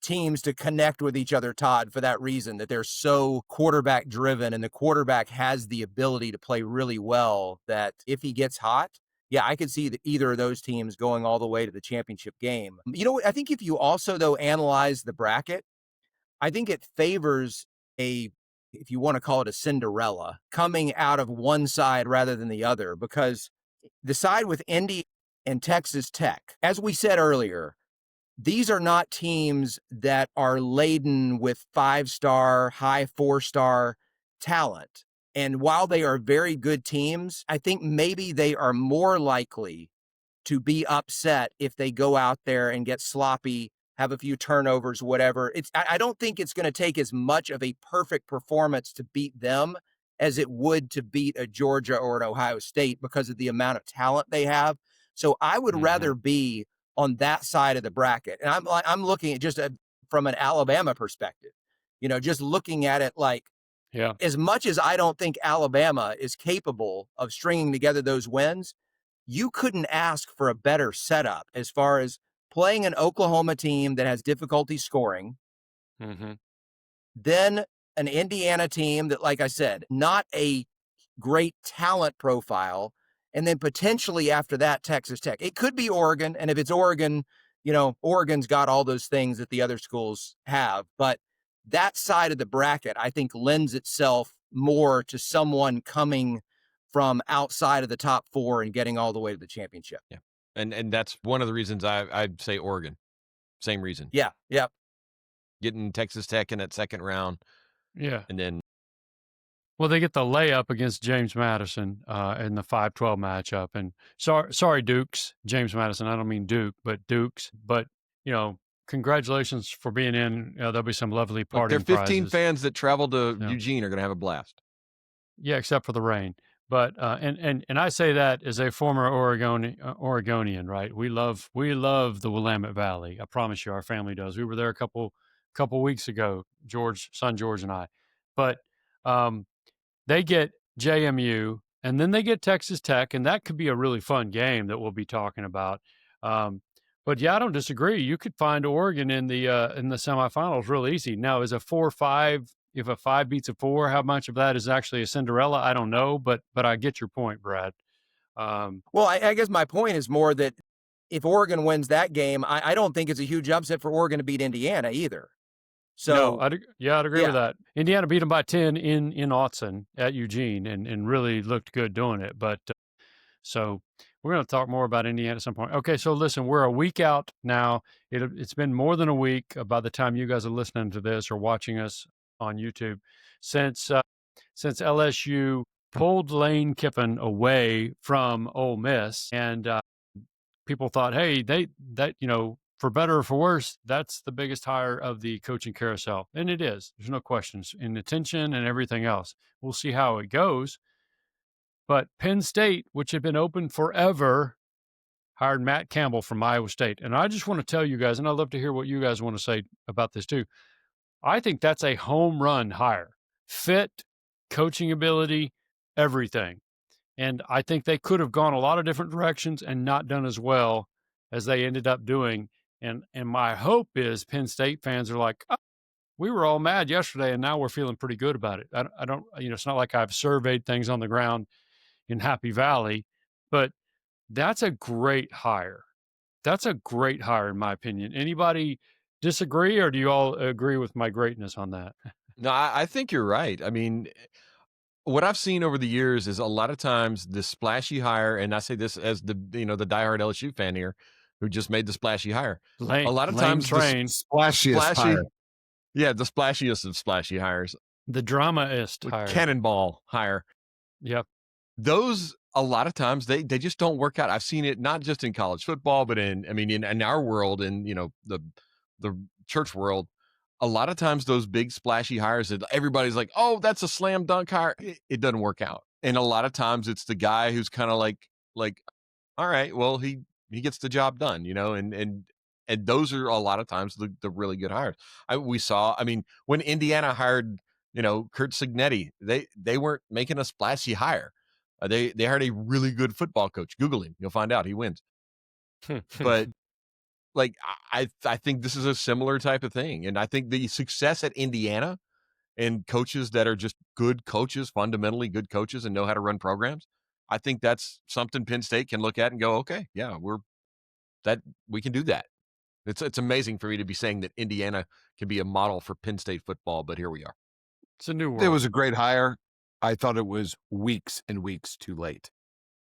teams to connect with each other, Todd, for that reason, that they're so quarterback driven and the quarterback has the ability to play really well that if he gets hot, yeah, I could see either of those teams going all the way to the championship game. You know, I think if you also, though, analyze the bracket, I think it favors if you want to call it a Cinderella, coming out of one side rather than the other, because the side with Indy and Texas Tech, as we said earlier, these are not teams that are laden with 5-star, high 4-star talent. And while they are very good teams, I think maybe they are more likely to be upset if they go out there and get sloppy, have a few turnovers, whatever. I don't think it's going to take as much of a perfect performance to beat them as it would to beat a Georgia or an Ohio State because of the amount of talent they have. So I would rather be on that side of the bracket. And I'm looking at just from an Alabama perspective, just looking at it like, as much as I don't think Alabama is capable of stringing together those wins, you couldn't ask for a better setup as far as playing an Oklahoma team that has difficulty scoring, then an Indiana team that, like I said, not a great talent profile, and then potentially after that, Texas Tech. It could be Oregon, and if it's Oregon, Oregon's got all those things that the other schools have, but that side of the bracket, I think, lends itself more to someone coming from outside of the top 4 and getting all the way to the championship. Yeah. And that's one of the reasons I'd say Oregon. Same reason. Yeah. Yeah. Getting Texas Tech in that second round. Yeah. And then. Well, they get the layup against James Madison in the 5-12 matchup. And sorry, Dukes, James Madison. I don't mean Duke, but Dukes. But, congratulations for being in. There'll be some lovely partying There are 15 prizes. fans that travel to Eugene are going to have a blast. Yeah, except for the rain. But and I say that as a former Oregonian, right? We love the Willamette Valley. I promise you, our family does. We were there a couple weeks ago, son George and I. But they get JMU, and then they get Texas Tech, and that could be a really fun game that we'll be talking about. But yeah, I don't disagree. You could find Oregon in the semifinals real easy. Now, is a 4-5, if a 5 beats a 4, how much of that is actually a Cinderella? I don't know, but I get your point, Brad. Well, I guess my point is more that if Oregon wins that game, I don't think it's a huge upset for Oregon to beat Indiana either. So no, I'd agree with that. Indiana beat them by 10 in Autzen at Eugene and really looked good doing it. But So we're going to talk more about Indiana at some point. Okay, so listen, we're a week out now. It's been more than a week by the time you guys are listening to this or watching us on YouTube since LSU pulled Lane Kiffin away from Ole Miss, and people thought, hey, for better or for worse, that's the biggest hire of the coaching carousel, and it is. There's no questions in attention and everything else. We'll see how it goes. But Penn State, which had been open forever, hired Matt Campbell from Iowa State. And I just want to tell you guys, and I'd love to hear what you guys want to say about this too. I think that's a home run hire. Fit, coaching ability, everything. And I think they could have gone a lot of different directions and not done as well as they ended up doing. And my hope is Penn State fans are like, oh, we were all mad yesterday and now we're feeling pretty good about it. I don't, it's not like I've surveyed things on the ground in Happy Valley, but that's a great hire. That's a great hire, in my opinion. Anybody disagree, or do you all agree with my greatness on that? No, I think you're right. I mean, what I've seen over the years is a lot of times the splashy hire, and I say this as the diehard LSU fan here, who just made the splashy hire. A lot of times the splashiest hire. Yeah, the splashiest of splashy hires. The dramaist hire. Cannonball hire. Yep. Those, a lot of times, they just don't work out. I've seen it not just in college football, but in our world, in the church world. A lot of times those big splashy hires that everybody's like, oh, that's a slam dunk hire. It doesn't work out. And a lot of times it's the guy who's kind of like, all right, well, he gets the job done, and those are a lot of times the really good hires. We saw, when Indiana hired, Kurt Signetti, they weren't making a splashy hire. They hired a really good football coach. Google him. You'll find out he wins. But I think this is a similar type of thing. And I think the success at Indiana and coaches that are just good coaches, fundamentally good coaches and know how to run programs, I think that's something Penn State can look at and go, okay, yeah, we can do that. It's amazing for me to be saying that Indiana can be a model for Penn State football, but here we are. It's a new world. It was a great hire. I thought it was weeks and weeks too late.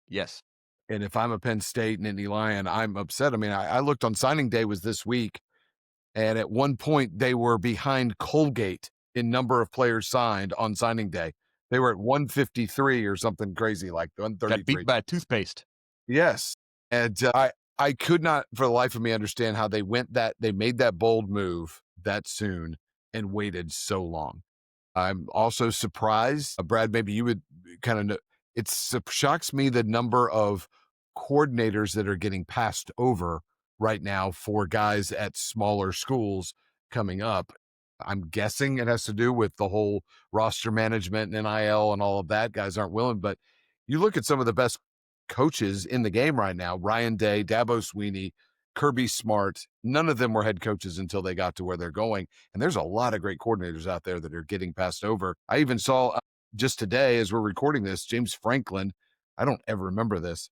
Yes. And if I'm a Penn State and Indy Lion, I'm upset. I looked on signing day was this week, and at one point they were behind Colgate in number of players signed on signing day. They were at 153 or something crazy like 133. Got beat by a toothpaste. Yes. And I could not for the life of me understand how they made that bold move that soon and waited so long. I'm also surprised, Brad, maybe you would kind of know, it shocks me the number of coordinators that are getting passed over right now for guys at smaller schools coming up. I'm guessing it has to do with the whole roster management and NIL and all of that. Guys aren't willing, but you look at some of the best coaches in the game right now, Ryan Day, Dabo Sweeney, Kirby Smart, none of them were head coaches until they got to where they're going. And there's a lot of great coordinators out there that are getting passed over. I even saw just today, as we're recording this, James Franklin, I don't ever remember this.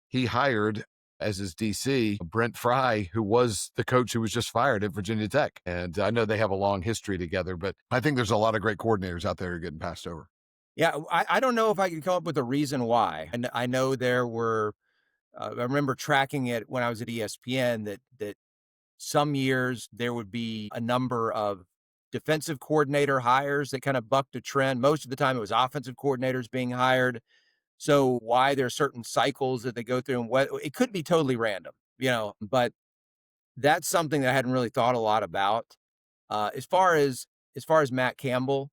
He hired as his DC, Brent Fry, who was the coach who was just fired at Virginia Tech. And I know they have a long history together, but I think there's a lot of great coordinators out there who are getting passed over. Yeah, I don't know if I can come up with a reason why. And I know there were, I remember tracking it when I was at ESPN that some years there would be a number of defensive coordinator hires that kind of bucked a trend. Most of the time it was offensive coordinators being hired. So why there are certain cycles that they go through, and what it could be totally random, but that's something that I hadn't really thought a lot about. As far as Matt Campbell,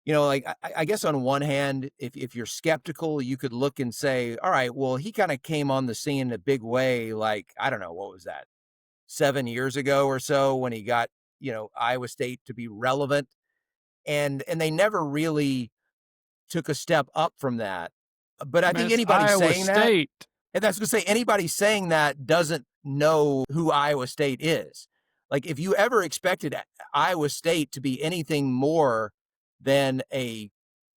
I guess on one hand, if you're skeptical, you could look and say, all right, well, he kind of came on the scene in a big way. Like, I don't know, what was that? 7 years ago or so when he got, Iowa State to be relevant, and they never really took a step up from that. But I think anybody saying that, and that's going to say anybody saying that doesn't know who Iowa State is. Like, if you ever expected Iowa State to be anything more than a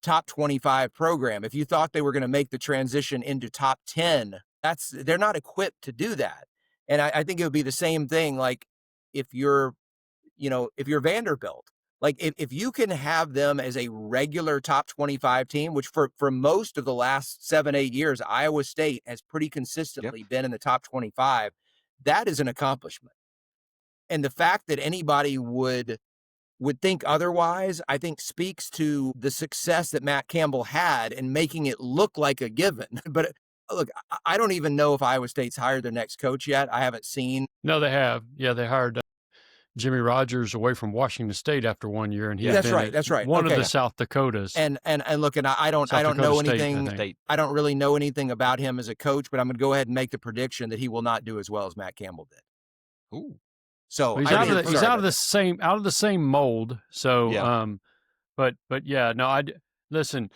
top 25 program, if you thought they were going to make the transition into top 10, they're not equipped to do that. And I think it would be the same thing. Like if you're Vanderbilt, Like if you can have them as a regular top 25 team, which for most of the last 7-8 years, Iowa State has pretty consistently been in the top 25, that is an accomplishment. And the fact that anybody would think otherwise, I think speaks to the success that Matt Campbell had in making it look like a given. But look, I don't even know if Iowa State's hired their next coach yet. I haven't seen. No, they have. Yeah, they hired Jimmy Rogers away from Washington State after 1 year, and he's That's been right. at That's right. one Okay. of the South Dakotas. And look, and I don't South Dakota know State, anything. I think. I don't really know anything about him as a coach, but I'm going to go ahead and make the prediction that he will not do as well as Matt Campbell did. Ooh. So He's out of the same mold. So, Yeah. but yeah, no, listen.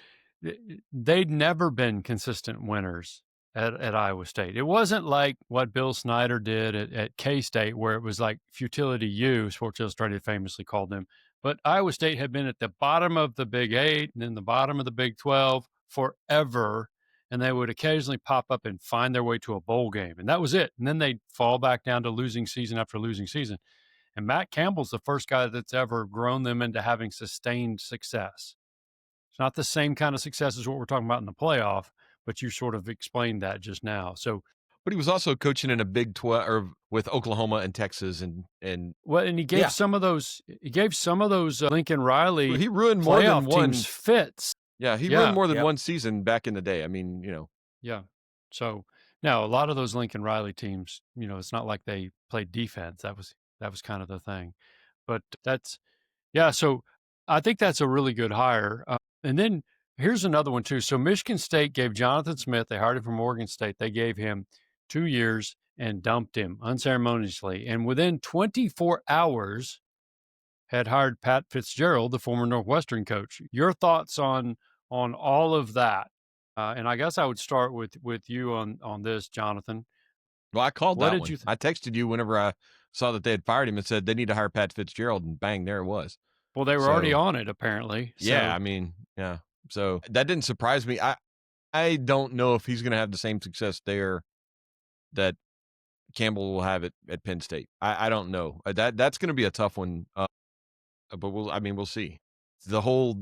They'd never been consistent winners at Iowa State. It wasn't like what Bill Snyder did at K-State, where it was like futility U, Sports Illustrated famously called them. But Iowa State had been at the bottom of the Big 8 and then the bottom of the Big 12 forever. And they would occasionally pop up and find their way to a bowl game. And that was it. And then they'd fall back down to losing season after losing season. And Matt Campbell's the first guy that's ever grown them into having sustained success. It's not the same kind of success as what we're talking about in the playoff, but you sort of explained that just now. So, but he was also coaching in a Big 12 or with Oklahoma and Texas and he gave some of those. He gave some of those Lincoln Riley. He ruined more than one teams fits. Yeah, he ruined more than one season back in the day. I mean, Yeah. So now a lot of those Lincoln Riley teams, it's not like they played defense. That was kind of the thing. But so I think that's a really good hire. And then here's another one too. So Michigan State gave Jonathan Smith, they hired him from Oregon State. They gave him 2 years and dumped him unceremoniously. And within 24 hours had hired Pat Fitzgerald, the former Northwestern coach. Your thoughts on all of that? And I guess I would start with you on this, Jonathan. Well, I called that one. I texted you whenever I saw that they had fired him and said they need to hire Pat Fitzgerald, and bang, there it was. Well, they were already on it, apparently. So. Yeah, I mean, yeah. So that didn't surprise me. I don't know if he's going to have the same success there that Campbell will have at Penn State. I don't know. That's going to be a tough one. But we'll see.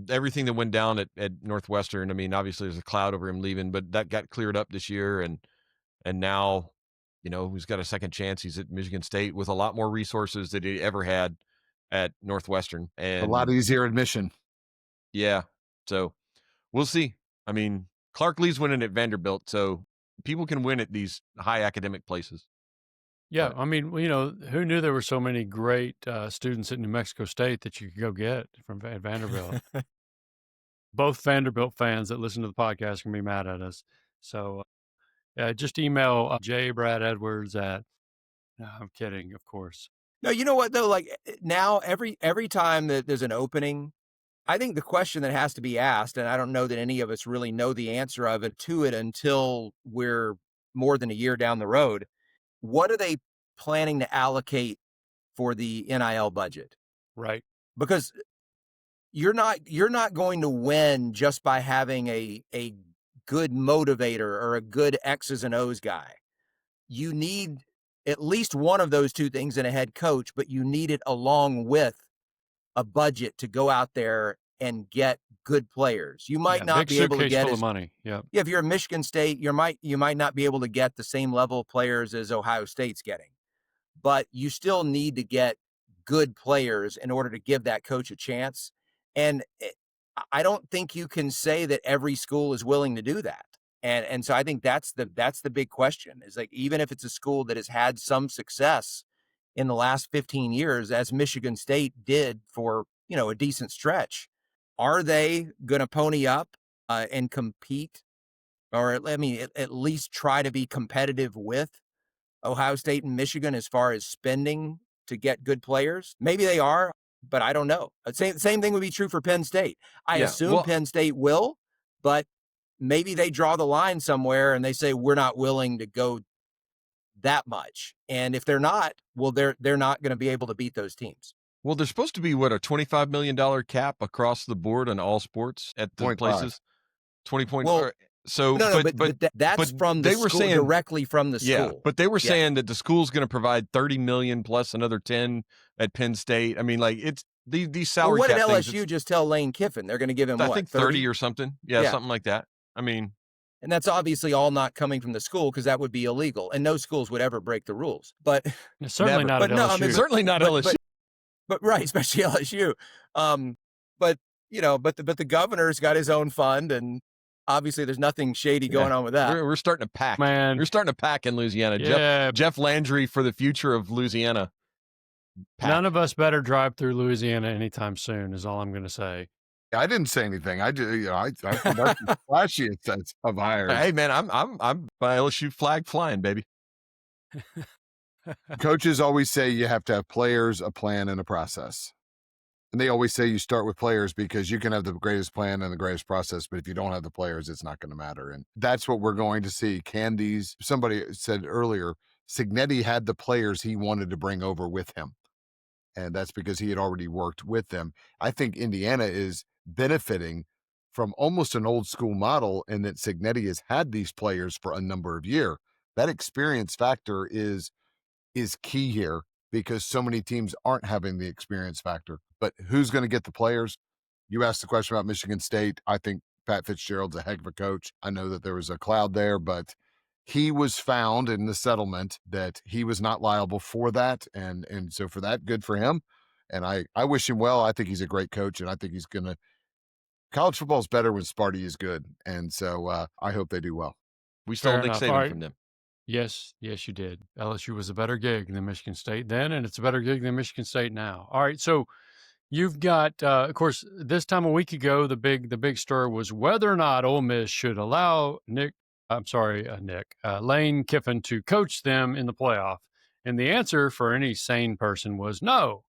Everything that went down at Northwestern, I mean, obviously there's a cloud over him leaving, but that got cleared up this year. And now, he's got a second chance. He's at Michigan State with a lot more resources than he ever had at Northwestern. And a lot easier admission. Yeah. So we'll see. I mean, Clark Lee's winning at Vanderbilt, so people can win at these high academic places. Yeah, I mean, who knew there were so many great students at New Mexico State that you could go get at Vanderbilt? Both Vanderbilt fans that listen to the podcast can be mad at us. So just email Brad Edwards at. No, I'm kidding, of course. No, you know what though? Like now, every time that there's an opening, I think the question that has to be asked, and I don't know that any of us really know the answer of it until we're more than a year down the road. What are they planning to allocate for the NIL budget? Right. Because you're not going to win just by having a good motivator or a good X's and O's guy. You need at least one of those two things in a head coach, but you need it along with a budget to go out there and get good players. You might not be able to get full of money. Yeah. If you're at Michigan State, you might not be able to get the same level of players as Ohio State's getting, but you still need to get good players in order to give that coach a chance. And I don't think you can say that every school is willing to do that. And so I think that's the big question is like, even if it's a school that has had some success in the last 15 years, as Michigan State did for, a decent stretch, are they going to pony up and compete, or at least try to be competitive with Ohio State and Michigan as far as spending to get good players? Maybe they are, but I don't know. Same thing would be true for Penn State. I assume Penn State will, but maybe they draw the line somewhere and they say, we're not willing to go that much. And if they're not, well, they're not going to be able to beat those teams. Well, there's supposed to be a $25 million cap across the board on all sports at the places. 20 points. Well, so but that's from the they were school, saying directly from the school. Yeah, but they were saying that the school's going to provide $30 million plus another 10 at Penn State. I mean, like These Well, salary what did cap things, LSU just tell Lane Kiffin? They're going to give him I what, think 30 or something. Yeah, something like that. I mean, and that's obviously all not coming from the school because that would be illegal, and no schools would ever break the rules. But Certainly never. not But at no, I LSU. mean, certainly not LSU. but right, especially LSU. But but the governor's got his own fund, and obviously there's nothing shady going on with that. We're starting to pack. Man. We're starting to pack in Louisiana. Yeah. Jeff Landry for the future of Louisiana. Pack. None of us better drive through Louisiana anytime soon is all I'm going to say. I didn't say anything. I just, I think that's the flashiest of hires. Hey man, I'm by LSU flag flying, baby. Coaches always say you have to have players, a plan, and a process. And they always say you start with players because you can have the greatest plan and the greatest process, but if you don't have the players, it's not going to matter. And that's what we're going to see. Somebody said earlier, Signetti had the players he wanted to bring over with him. And that's because he had already worked with them. I think Indiana is benefiting from almost an old school model in that Signetti has had these players for a number of years. That experience factor is key here because so many teams aren't having the experience factor. But who's going to get the players? You asked the question about Michigan State. I think Pat Fitzgerald's a heck of a coach. I know that there was a cloud there, but he was found in the settlement that he was not liable for that. And so for that, good for him. And I wish him well. I think he's a great coach, and I think he's going to – college football is better when Sparty is good. And so I hope they do well. We stole Nick Saban from them. Yes, you did. LSU was a better gig than Michigan State then, and it's a better gig than Michigan State now. All right, so you've got, of course, this time a week ago, the big stir was whether or not Ole Miss should allow Lane Kiffin to coach them in the playoff. And the answer for any sane person was no.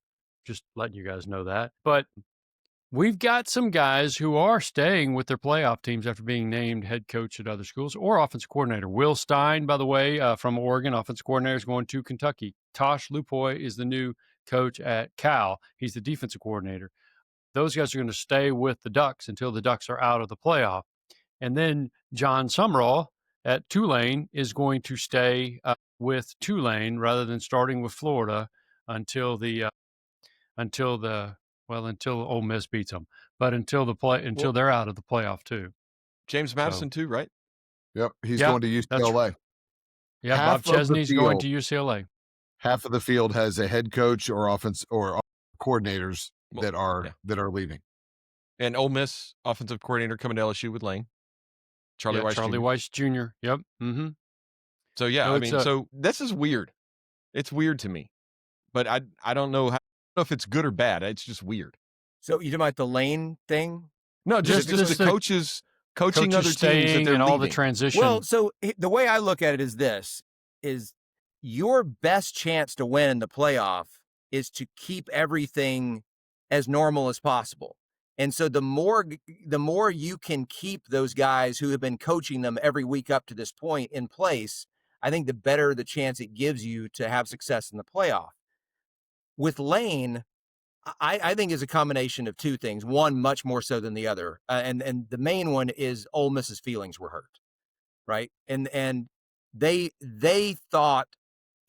Just letting you guys know that. But we've got some guys who are staying with their playoff teams after being named head coach at other schools or offensive coordinator. Will Stein, by the way, from Oregon, offensive coordinator, is going to Kentucky. Tosh Lupoy is the new coach at Cal. He's the defensive coordinator. Those guys are going to stay with the Ducks until the Ducks are out of the playoff. And then John Sumrall at Tulane is going to stay with Tulane rather than starting with Florida until Ole Miss beats them, but until they're out of the playoff too. James Madison too, right? Yep, he's going to UCLA. Yeah, Bob Chesney's going to UCLA. Half of the field has a head coach or offense or coordinators that are leaving. And Ole Miss offensive coordinator coming to LSU with Lane. Charlie Weiss Jr. Yep. Mm-hmm. So yeah, so this is weird. It's weird to me, but I don't know if it's good or bad. It's just weird. So you talking about the Lane thing? No, just the coaches coaching other teams that they're and all the leaving. transition. Well, so the way I look at it is this: is your best chance to win in the playoff is to keep everything as normal as possible. And so the more you can keep those guys who have been coaching them every week up to this point in place, I think the better the chance it gives you to have success in the playoff. With Lane, I think is a combination of two things. One, much more so than the other. And the main one is Ole Miss's feelings were hurt, right? And they thought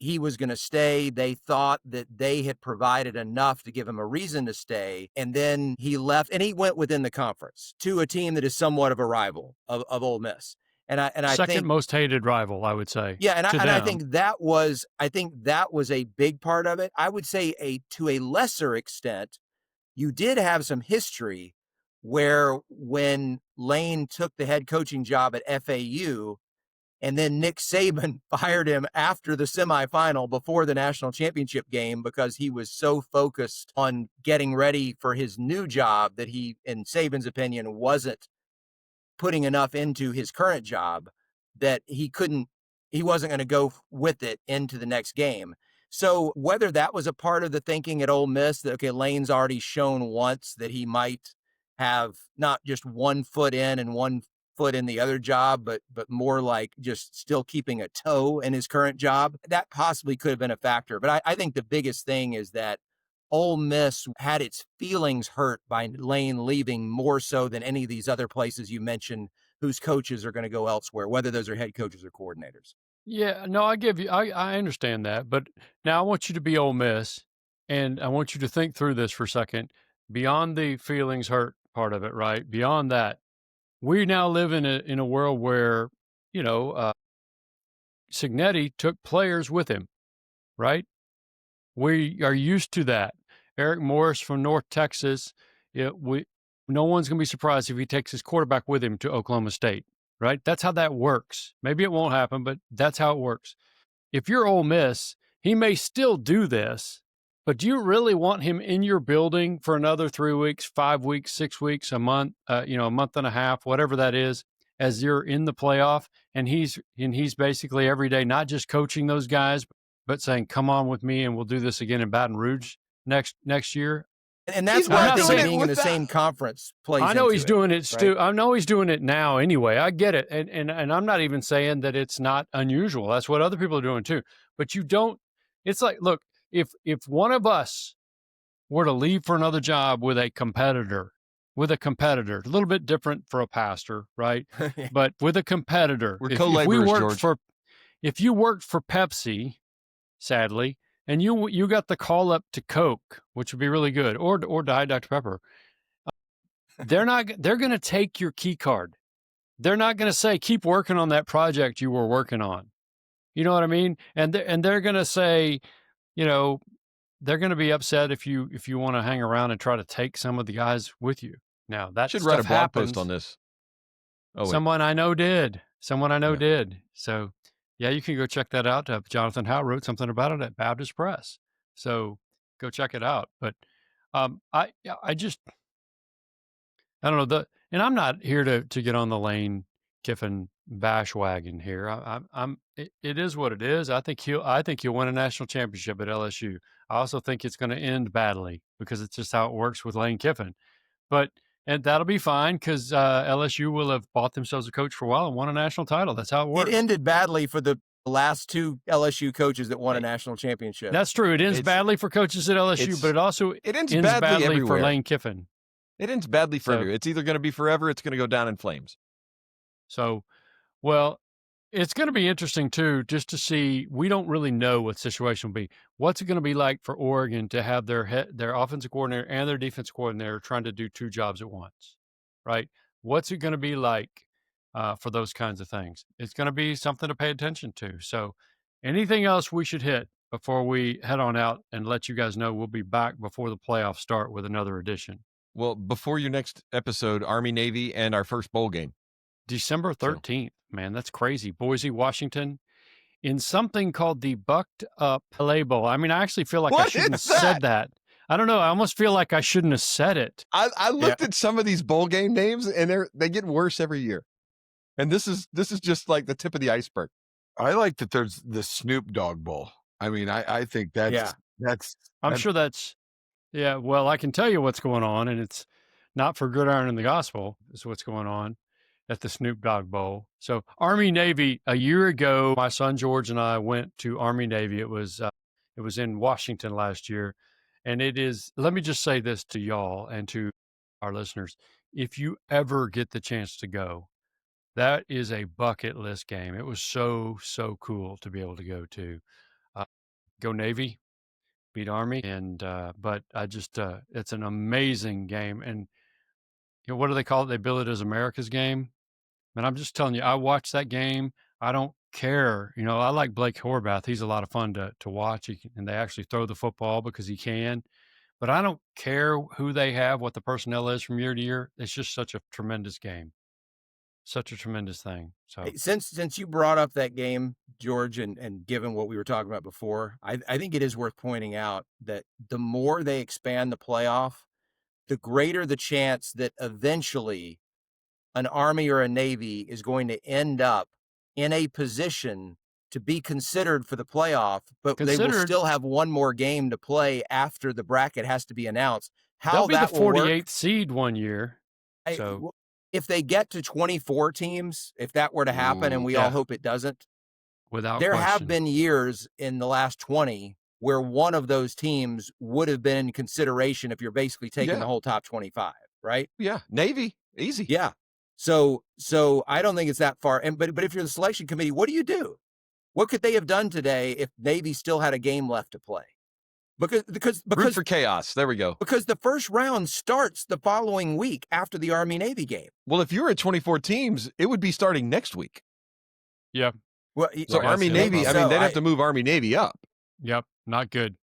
he was going to stay. They thought that they had provided enough to give him a reason to stay. And then he left, and he went within the conference to a team that is somewhat of a rival of Ole Miss. And I second think, most hated rival, I would say. Yeah, and I think that was a big part of it. I would say to a lesser extent, you did have some history where when Lane took the head coaching job at FAU, and then Nick Saban fired him after the semifinal before the national championship game because he was so focused on getting ready for his new job that he, in Saban's opinion, wasn't putting enough into his current job that he wasn't going to go with it into the next game. So whether that was a part of the thinking at Ole Miss that, okay, Lane's already shown once that he might have not just 1 foot in and 1 foot in the other job, but more like just still keeping a toe in his current job, that possibly could have been a factor. But I think the biggest thing is that Ole Miss had its feelings hurt by Lane leaving more so than any of these other places you mentioned whose coaches are going to go elsewhere, whether those are head coaches or coordinators. Yeah, no, I understand that. But now I want you to be Ole Miss, And I want you to think through this for a second. Beyond the feelings hurt part of it, right? Beyond that, we now live in a world where, Signetti took players with him, right? We are used to that. Eric Morris from North Texas, no one's going to be surprised if he takes his quarterback with him to Oklahoma State, right? That's how that works. Maybe it won't happen, but that's how it works. If you're Ole Miss, he may still do this, but do you really want him in your building for another 3 weeks, 5 weeks, 6 weeks, a month, a month and a half, whatever that is, as you're in the playoff? And he's basically every day, not just coaching those guys, but saying, come on with me and we'll do this again in Baton Rouge next year. And that's why I think being in the same conference plays. I know he's doing it, Stu. I know he's doing it now anyway. I get it. And I'm not even saying that it's not unusual. That's what other people are doing too. But it's like, look, if one of us were to leave for another job with a competitor, a little bit different for a pastor, right? But with a competitor, we're co-laborers, George. If you worked for Pepsi, sadly, and you got the call up to Coke, which would be really good, or Diet Dr. Pepper, they're going to take your key card. They're not going to say, keep working on that project you were working on. You know what I mean? And they're going to say, they're going to be upset if you want to hang around and try to take some of the guys with you. Now that should write a blog post on this. Someone I know did. So yeah, you can go check that out. Jonathan Howe wrote something about it at Baptist Press. So go check it out. But I don't know, and I'm not here to get on the Lane Kiffin bash wagon here. It is what it is. I think he'll win a national championship at LSU. I also think it's going to end badly because it's just how it works with Lane Kiffin. And that'll be fine because LSU will have bought themselves a coach for a while and won a national title. That's how it works. It ended badly for the last two LSU coaches that won a national championship. That's true. It ends badly for coaches at LSU, but it ends badly for Lane Kiffin. It ends badly for you. It's either going to be forever, it's going to go down in flames. So, well, it's going to be interesting, too, just to see. We don't really know what the situation will be. What's it going to be like for Oregon to have their offensive coordinator and their defensive coordinator trying to do two jobs at once, right? What's it going to be like for those kinds of things? It's going to be something to pay attention to. So anything else we should hit before we head on out and let you guys know we'll be back before the playoffs start with another edition? Well, before your next episode, Army-Navy and our first bowl game. December 13th, man, that's crazy. Boise, Washington, in something called the Bucked Up Play Bowl. I mean, I actually feel like I shouldn't have said that. I don't know. I almost feel like I shouldn't have said it. I looked at some of these bowl game names, and they get worse every year. And this is just like the tip of the iceberg. I like that there's the Snoop Dogg Bowl. I mean, I think that's. I'm sure that's. Yeah, well, I can tell you what's going on, and it's not for Gridiron and the Gospel is what's going on at the Snoop Dogg Bowl. So Army-Navy, a year ago, my son George and I went to Army-Navy. It was in Washington last year. And it is, let me just say this to y'all and to our listeners. If you ever get the chance to go, that is a bucket list game. It was so, so cool to be able to go to. Go Navy, beat Army. And, but I just, it's an amazing game. And what do they call it? They bill it as America's game. And I'm just telling you, I watched that game. I don't care. I like Blake Horvath. He's a lot of fun to watch. And they actually throw the football because he can. But I don't care who they have, what the personnel is from year to year. It's just such a tremendous game. Such a tremendous thing. So hey, since you brought up that game, George, and given what we were talking about before, I think it is worth pointing out that the more they expand the playoff, the greater the chance that eventually an Army or a Navy is going to end up in a position to be considered for the playoff, but they will still have one more game to play after the bracket has to be announced. They'll be the 48th seed one year. So if they get to 24 teams, if that were to happen, and we all hope it doesn't, there have been years in the last 20 where one of those teams would have been in consideration if you're basically taking the whole top 25, right? Yeah, Navy, easy. Yeah. So I don't think it's that far. But if you're the selection committee, what do you do? What could they have done today if Navy still had a game left to play? Root for chaos. There we go. Because the first round starts the following week after the Army-Navy game. Well, if you were at 24 teams, it would be starting next week. Yeah. Well, So Army-Navy, I mean, they'd have to move Army-Navy up. Yep. Not good.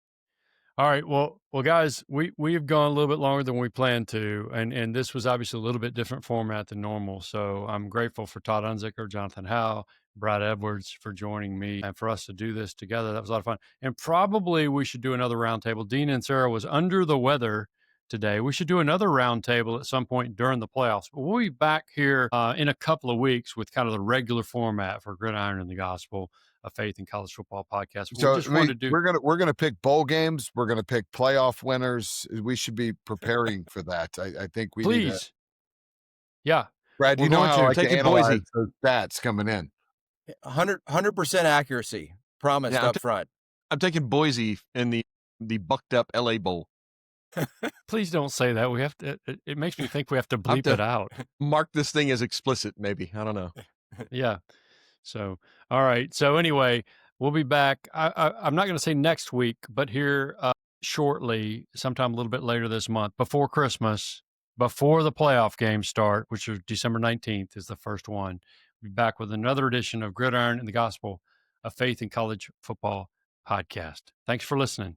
All right. Well, guys, we've gone a little bit longer than we planned to, and this was obviously a little bit different format than normal. So I'm grateful for Todd Unzicker, Jonathan Howe, Brad Edwards for joining me and for us to do this together. That was a lot of fun. And probably we should do another roundtable. Dean and Sarah was under the weather today. We should do another roundtable at some point during the playoffs. But we'll be back here in a couple of weeks with kind of the regular format for Gridiron and the Gospel of Faith in College Football podcast. We're gonna pick bowl games. We're gonna pick playoff winners. We should be preparing for that. I think we please. Need to... Yeah, Brad, you know how I like to analyze Boise. those stats coming in. 100% accuracy promised up front. I'm taking Boise in the bucked up LA Bowl. Please don't say that. We have to. It makes me think we have to bleep it out. Mark this thing as explicit, maybe. I don't know. Yeah. So, all right. So anyway, we'll be back. I'm not going to say next week, but here shortly, sometime a little bit later this month, before Christmas, before the playoff games start, which is December 19th is the first one. We'll be back with another edition of Gridiron and the Gospel of Faith in College Football podcast. Thanks for listening.